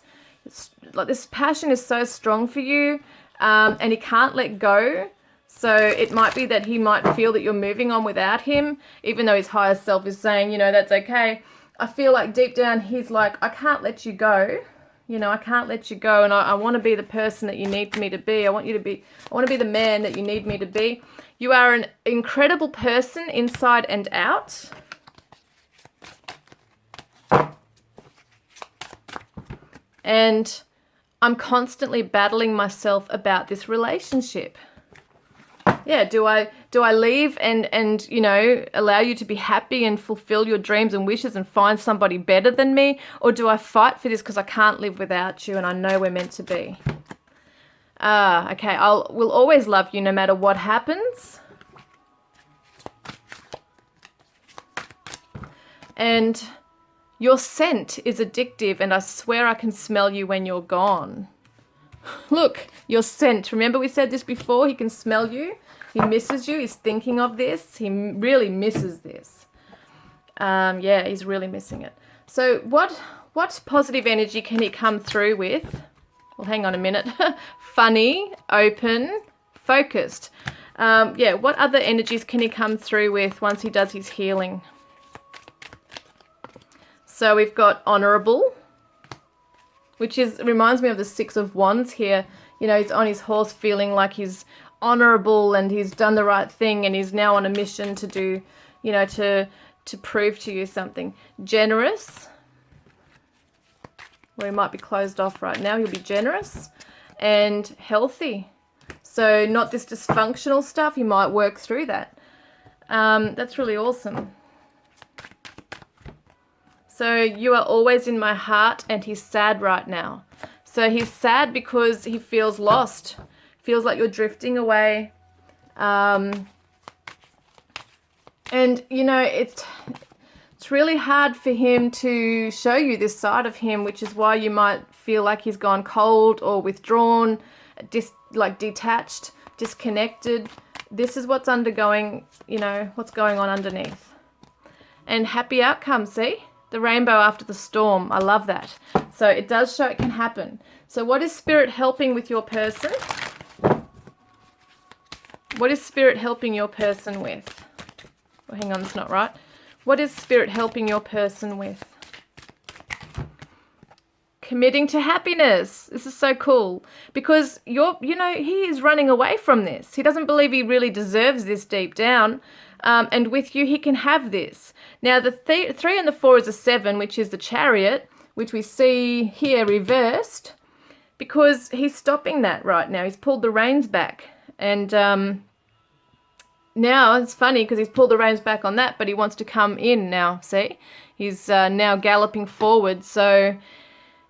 like, this passion is so strong for you, and he can't let go. So it might be that he might feel that you're moving on without him, even though his higher self is saying, you know, that's okay. I feel like deep down he's like, I can't let you go. You know, I can't let you go, and I want to be the person that you need me to be. I want to be the man that you need me to be. You are an incredible person inside and out. And I'm constantly battling myself about this relationship. Yeah, do I leave and you know, allow you to be happy and fulfill your dreams and wishes and find somebody better than me? Or do I fight for this because I can't live without you and I know we're meant to be? Okay, we'll always love you no matter what happens. And your scent is addictive, and I swear I can smell you when you're gone. Look, your scent. Remember we said this before? He can smell you. He misses you. He's thinking of this. He really misses this. Yeah, he's really missing it. So what positive energy can he come through with? Well, hang on a minute. Funny, open, focused. Yeah, what other energies can he come through with once he does his healing? So we've got honourable, which reminds me of the Six of Wands here. You know, he's on his horse feeling like he's honourable and he's done the right thing and he's now on a mission to do, you know, to prove to you something. Generous, where he might be closed off right now, he'll be generous. And healthy. So not this dysfunctional stuff, he might work through that. That's really awesome. So you are always in my heart, and he's sad right now. So he's sad because he feels lost, feels like you're drifting away. And, you know, it's really hard for him to show you this side of him, which is why you might feel like he's gone cold or withdrawn, like detached, disconnected. This is what's undergoing, you know, what's going on underneath. And happy outcome, see? The rainbow after the storm. I love that. So it does show it can happen. So what is Spirit helping with your person? What is Spirit helping your person with? Oh, hang on, it's not right. What is Spirit helping your person with? Committing to happiness. This is so cool. Because you know, he is running away from this. He doesn't believe he really deserves this deep down. And with you, he can have this. Now, the 3 and the 4 is a 7, which is the Chariot, which we see here reversed, because he's stopping that right now. He's pulled the reins back. And now it's funny because he's pulled the reins back on that, but he wants to come in now, see? He's now galloping forward. So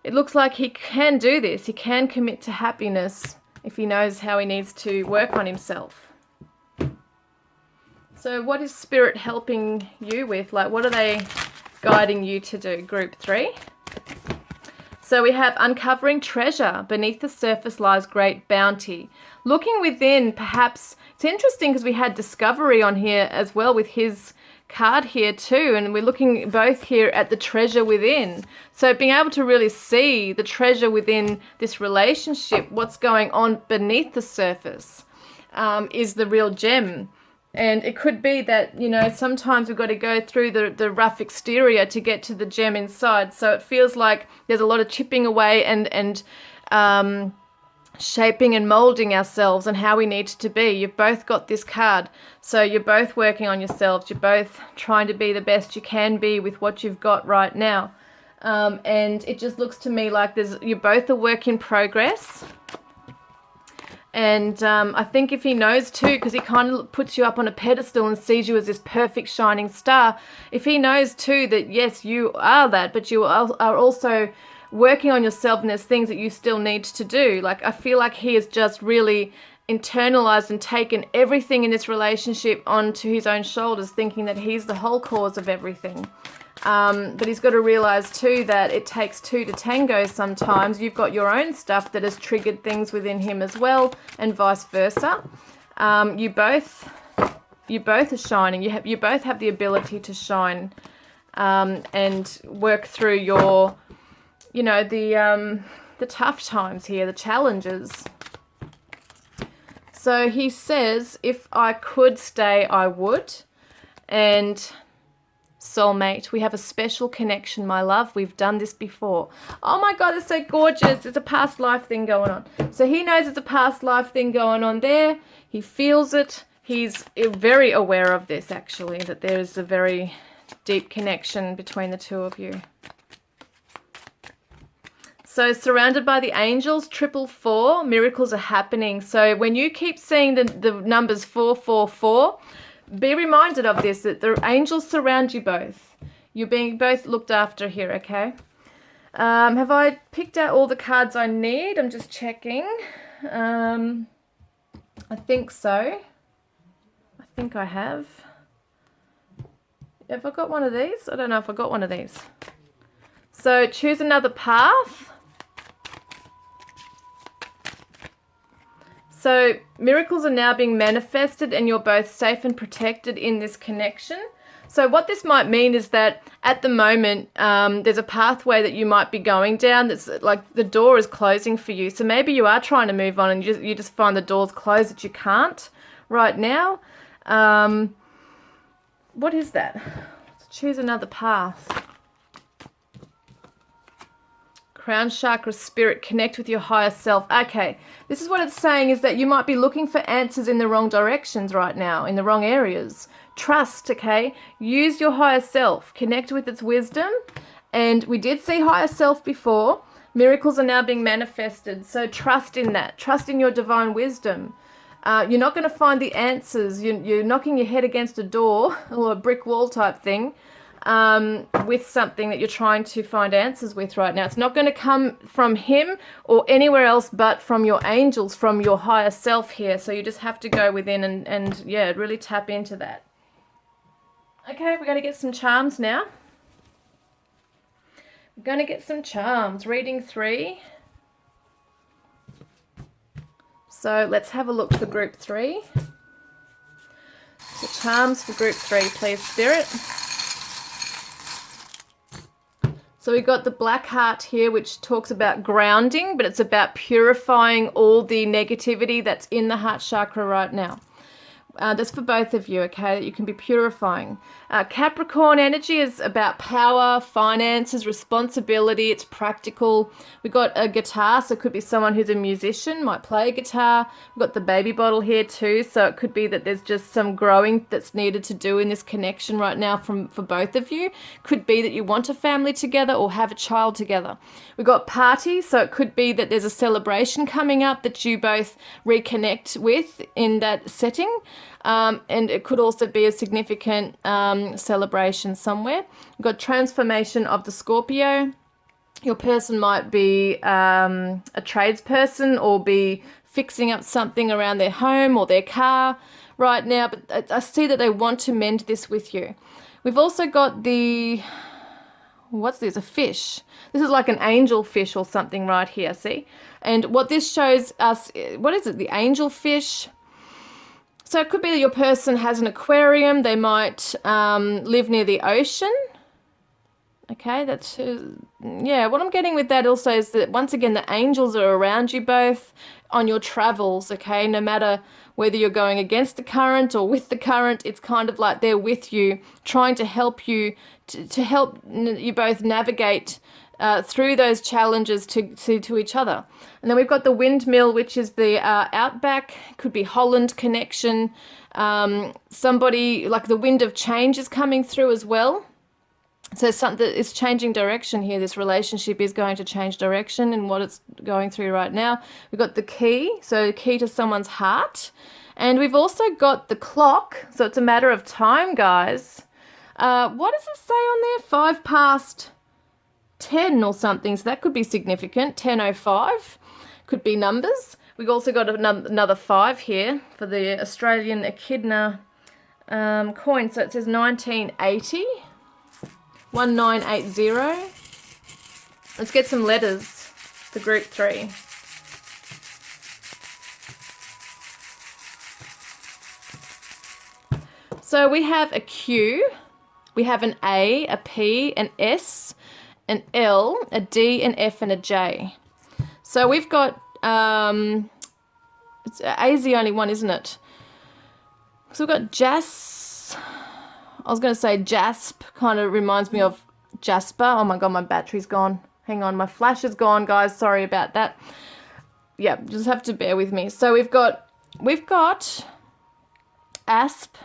it looks like he can do this. He can commit to happiness if he knows how he needs to work on himself. So what is Spirit helping you with? Like, what are they guiding you to do? Group 3. So we have uncovering treasure. Beneath the surface lies great bounty. Looking within, perhaps, it's interesting because we had discovery on here as well with his card here too. And we're looking both here at the treasure within. So being able to really see the treasure within this relationship, what's going on beneath the surface, is the real gem. And it could be that, you know, sometimes we've got to go through the rough exterior to get to the gem inside. So it feels like there's a lot of chipping away and shaping and molding ourselves and how we need to be. You've both got this card. So you're both working on yourselves. You're both trying to be the best you can be with what you've got right now. And it just looks to me like you're both a work in progress. And I think if he knows too, because he kind of puts you up on a pedestal and sees you as this perfect shining star, if he knows too that yes, you are that, but you are also working on yourself and there's things that you still need to do. Like, I feel like he has just really internalized and taken everything in this relationship onto his own shoulders, thinking that he's the whole cause of everything. But he's got to realize too that it takes 2 to tango sometimes. You've got your own stuff that has triggered things within him as well, and vice versa. You both are shining. You both have the ability to shine and work through your, you know, the tough times here, the challenges. So he says, if I could stay, I would. And soulmate, we have a special connection, my love. We've done this before. Oh my God, it's so gorgeous. It's a past life thing going on. So he knows it's a past life thing going on there. He feels it. He's very aware of this, actually, that there is a very deep connection between the two of you. So surrounded by the angels, 444, miracles are happening. So when you keep seeing the numbers 444, be reminded of this, that the angels surround you both. You're being both looked after here, okay? Have I picked out all the cards I need? I'm just checking. I think so. I think I have. Have I got one of these? I don't know if I got one of these. So choose another path. So miracles are now being manifested and you're both safe and protected in this connection. So what this might mean is that at the moment, there's a pathway that you might be going down that's like the door is closing for you. So maybe you are trying to move on and you just find the door's closed that you can't right now. What is that? Let's choose another path. Crown chakra, spirit, connect with your higher self. Okay, this is what it's saying, is that you might be looking for answers in the wrong directions right now, in the wrong areas. Trust, okay? Use your higher self. Connect with its wisdom. And we did see higher self before. Miracles are now being manifested. So trust in that. Trust in your divine wisdom. You're not going to find the answers. You're knocking your head against a door or a brick wall type thing. With something that you're trying to find answers with right now. It's not going to come from him or anywhere else but from your angels, from your higher self here. So you just have to go within and yeah, really tap into that. Okay, we're going to get some charms now. We're going to get some charms. Reading 3. So let's have a look for group 3. So charms for group 3, please, Spirit. So we've got the black heart here, which talks about grounding, but it's about purifying all the negativity that's in the heart chakra right now. That's for both of you, okay, that you can be purifying. Capricorn energy is about power, finances, responsibility. It's practical. We've got a guitar, so it could be someone who's a musician, might play a guitar. We've got the baby bottle here too, so it could be that there's just some growing that's needed to do in this connection right now for both of you. Could be that you want a family together or have a child together. We've got party, so it could be that there's a celebration coming up that you both reconnect with in that setting. And it could also be a significant celebration somewhere. We've got transformation of the Scorpio. Your person might be a tradesperson or be fixing up something around their home or their car right now. But I see that they want to mend this with you. We've also got the... What's this? A fish. This is like an angel fish or something right here, see? And what this shows us... What is it? The angel fish... So it could be that your person has an aquarium. They might live near the ocean. Okay, that's, yeah, what I'm getting with that also is that, once again, the angels are around you both on your travels, okay? No matter whether you're going against the current or with the current, it's kind of like they're with you, trying to help you, to help you both navigate through those challenges to each other. And then we've got the windmill, which is the outback, could be Holland connection. Somebody, like the wind of change is coming through as well. So something is changing direction here. This relationship is going to change direction in what it's going through right now. We've got the key, so key to someone's heart. And we've also got the clock, so it's a matter of time, guys. What does it say on there? 5 past 10 or something, so that could be significant. 10:05 could be numbers. We've also got another 5 here for the Australian echidna coin, so it says 1980, 1980. Let's get some letters for group 3. So we have a Q, we have an A, a P, an S, an L, a D, an F, and a J. So we've got, it's A's the only one, isn't it? So we've got Jas, I was going to say Jasp, kind of reminds me of Jasper. Oh my God, my battery's gone. Hang on, my flash is gone, guys. Sorry about that. Yeah, just have to bear with me. So we've got Asp,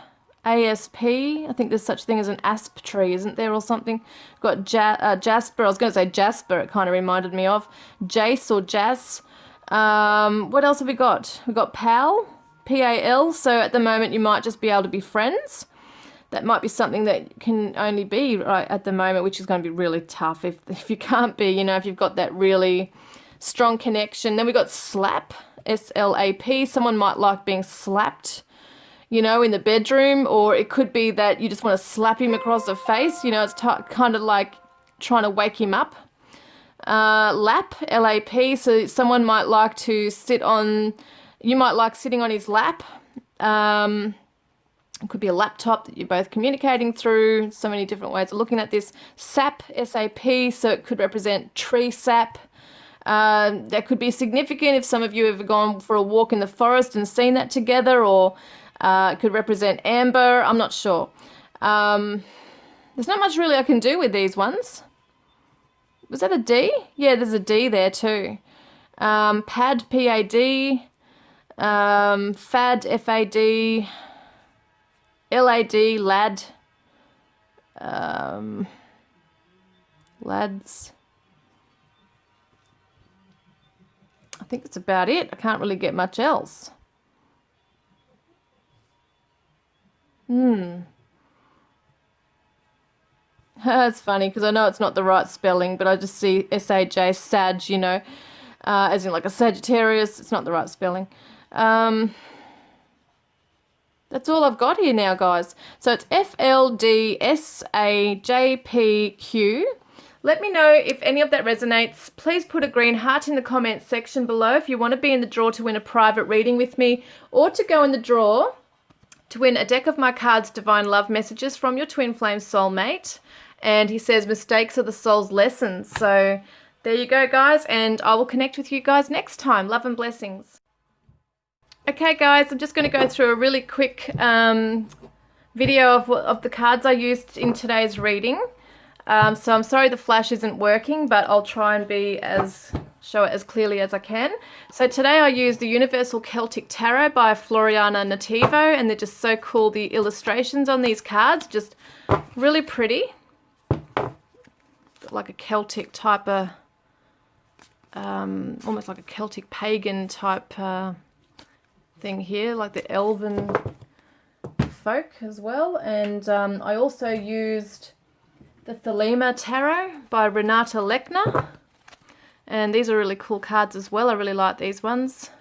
ASP. I think there's such thing as an asp tree, isn't there, or something? We've got Jasper. I was going to say Jasper. It kind of reminded me of Jace or Jas. What else have we got? We've got Pal, P-A-L. So at the moment, you might just be able to be friends. That might be something that can only be right at the moment, which is going to be really tough if you can't be, you know, if you've got that really strong connection. Then we've got Slap, S-L-A-P. Someone might like being slapped, you know, in the bedroom, or it could be that you just want to slap him across the face. You know, it's kind of like trying to wake him up. Lap, L-A-P. So someone might like to you might like sitting on his lap. It could be a laptop that you're both communicating through. So many different ways of looking at this. Sap, S-A-P, so it could represent tree sap. That could be significant if some of you have gone for a walk in the forest and seen that together, or it could represent amber. I'm not sure. There's not much really I can do with these ones. was that a D? Yeah, there's a D there too. Pad, P-A-D, Fad, F-A-D, L-A-D, lad, lads. I think that's about it. I can't really get much else. It's funny because I know it's not the right spelling, but I just see S-A-J, Sag, you know, as in like a Sagittarius. It's not the right spelling. That's all I've got here now, guys. So it's F-L-D-S-A-J-P-Q. Let me know if any of that resonates. Please put a green heart in the comments section below if you want to be in the draw to win a private reading with me, or to go in the draw to win a deck of my cards, Divine Love Messages from your Twin Flame Soulmate. And he says mistakes are the soul's lessons. So there you go, guys, and I will connect with you guys next time. Love and blessings. Okay, guys, I'm just going to go through a really quick video of the cards I used in today's reading. So I'm sorry the flash isn't working, but I'll try and show it as clearly as I can. So today I used the Universal Celtic Tarot by Floriana Nativo, and they're just so cool. The illustrations on these cards, just really pretty. Like a Celtic type of, almost like a Celtic pagan type thing here, like the elven folk as well. And I also used the Thelema Tarot by Renata Lechner. And these are really cool cards as well. I really like these ones.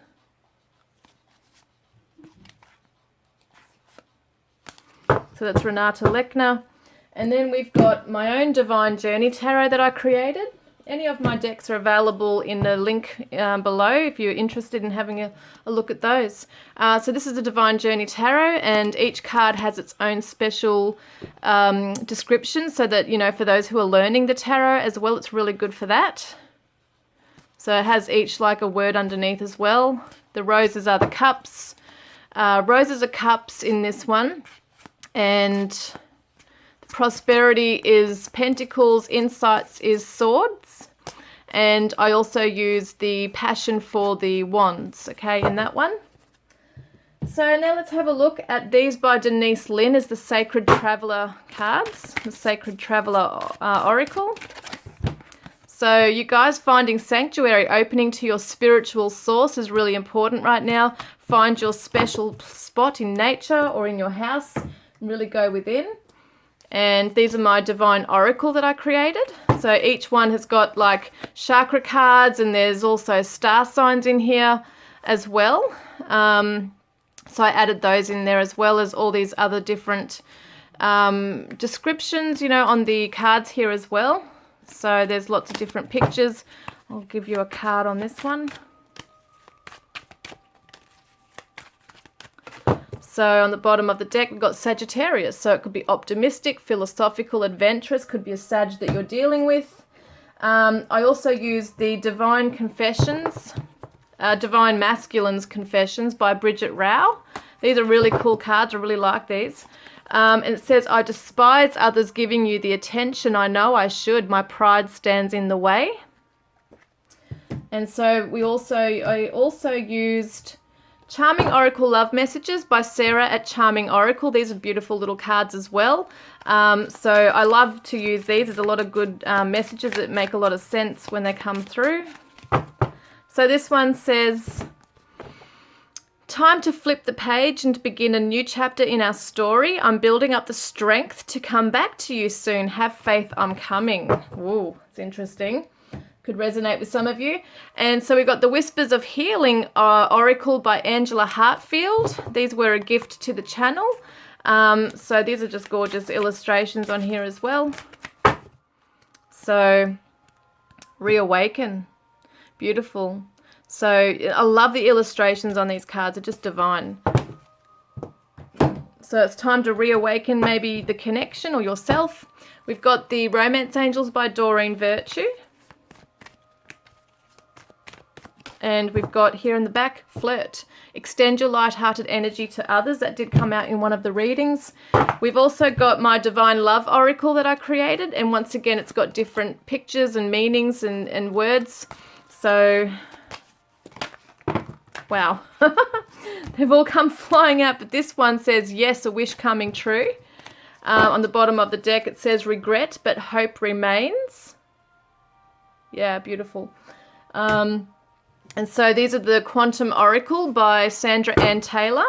So that's Renata Lechner. And then we've got my own Divine Journey Tarot that I created. Any of my decks are available in the link below if you're interested in having a look at those. So this is the Divine Journey Tarot, and each card has its own special description, so that, you know, for those who are learning the tarot as well, it's really good for that. So it has each like a word underneath as well. The roses are the cups. Roses are cups in this one. And prosperity is pentacles, insights is swords, and I also use the passion for the wands, okay, in that one. So now let's have a look at these by Denise Lynn as the Sacred Traveller cards, the Sacred Traveller Oracle. So you guys, finding sanctuary, opening to your spiritual source is really important right now. Find your special spot in nature or in your house, really go within. And these are my Divine Oracle that I created. So each one has got like chakra cards, and there's also star signs in here as well. So I added those in there, as well as all these other different descriptions, you know, on the cards here as well. So there's lots of different pictures. I'll give you a card on this one. So on the bottom of the deck, we've got Sagittarius. So it could be optimistic, philosophical, adventurous, could be a Sag that you're dealing with. I also used the Divine Confessions, Divine Masculine's Confessions by Bridget Rao. These are really cool cards. I really like these. And it says, I despise others giving you the attention I know I should. My pride stands in the way. And so I also used Charming Oracle Love Messages by Sarah at Charming Oracle. These are beautiful little cards as well. So I love to use these. There's a lot of good messages that make a lot of sense when they come through. So this one says, time to flip the page and begin a new chapter in our story. I'm building up the strength to come back to you soon. Have faith, I'm coming. Ooh, it's interesting. Could resonate with some of you. And so we got the Whispers of Healing Oracle by Angela Hartfield. These were a gift to the channel. So these are just gorgeous illustrations on here as well. So reawaken, beautiful. So I love the illustrations on these cards. They're just divine. So it's time to reawaken maybe the connection or yourself. We've got the Romance Angels by Doreen Virtue. And we've got here in the back, flirt. Extend your light-hearted energy to others. That did come out in one of the readings. We've also got my Divine Love Oracle that I created. And once again, it's got different pictures and meanings and words. So, wow. They've all come flying out. But this one says, yes, a wish coming true. On the bottom of the deck, it says, regret, but hope remains. Yeah, beautiful. And so these are the Quantum Oracle by Sandra Ann Taylor.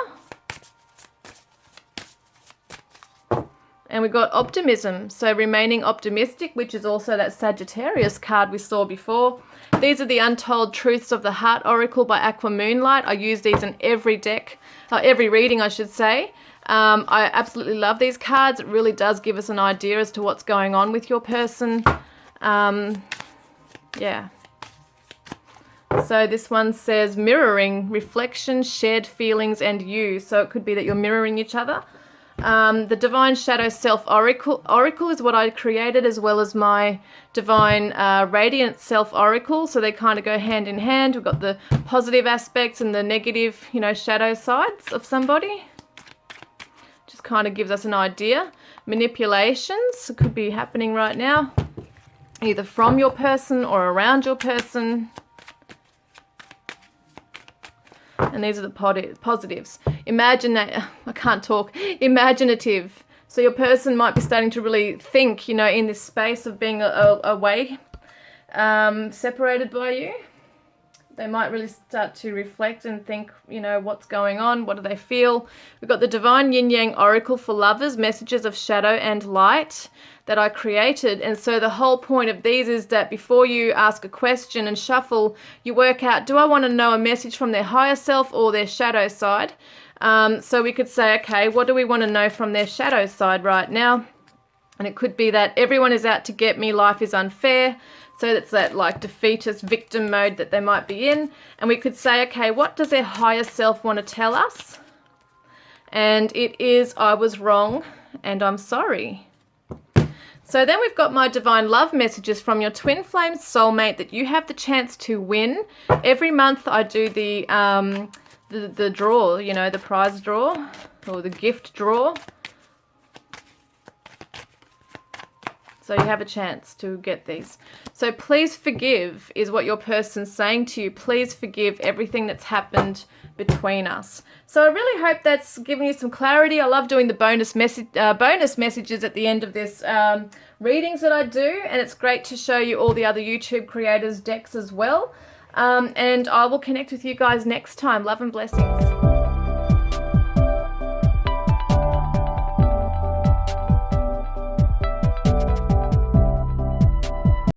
And we've got optimism, so remaining optimistic, which is also that Sagittarius card we saw before. These are the Untold Truths of the Heart Oracle by Aqua Moonlight. I use these in every deck, every reading I should say. I absolutely love these cards. It really does give us an idea as to what's going on with your person. Yeah. So this one says mirroring, reflection, shared feelings, and you. So it could be that you're mirroring each other. The Divine Shadow Self Oracle is what I created, as well as my Divine Radiant Self Oracle. So they kind of go hand in hand. We've got the positive aspects and the negative, shadow sides of somebody. Just kind of gives us an idea. Manipulations could be happening right now, either from your person or around your person. And these are the positives. Imaginative. So your person might be starting to really think, in this space of being away, separated by you. They might really start to reflect and think, what's going on? What do they feel? We've got the Divine Yin Yang Oracle for Lovers, Messages of Shadow and Light, that I created. And so the whole point of these is that before you ask a question and shuffle, you work out, do I want to know a message from their higher self or their shadow side? So we could say, okay, what do we want to know from their shadow side right now? And it could be that everyone is out to get me, life is unfair. So that's that like defeatist victim mode that they might be in. And we could say, okay, what does their higher self want to tell us? And it is, I was wrong and I'm sorry. So then we've got my Divine Love Messages from your Twin Flame Soulmate that you have the chance to win. Every month I do the draw, the prize draw or the gift draw. So you have a chance to get these. So please forgive is what your person's saying to you. Please forgive everything that's happened between us. So I really hope that's giving you some clarity. I love doing the bonus messages at the end of this readings that I do. And it's great to show you all the other YouTube creators' decks as well. And I will connect with you guys next time. Love and blessings.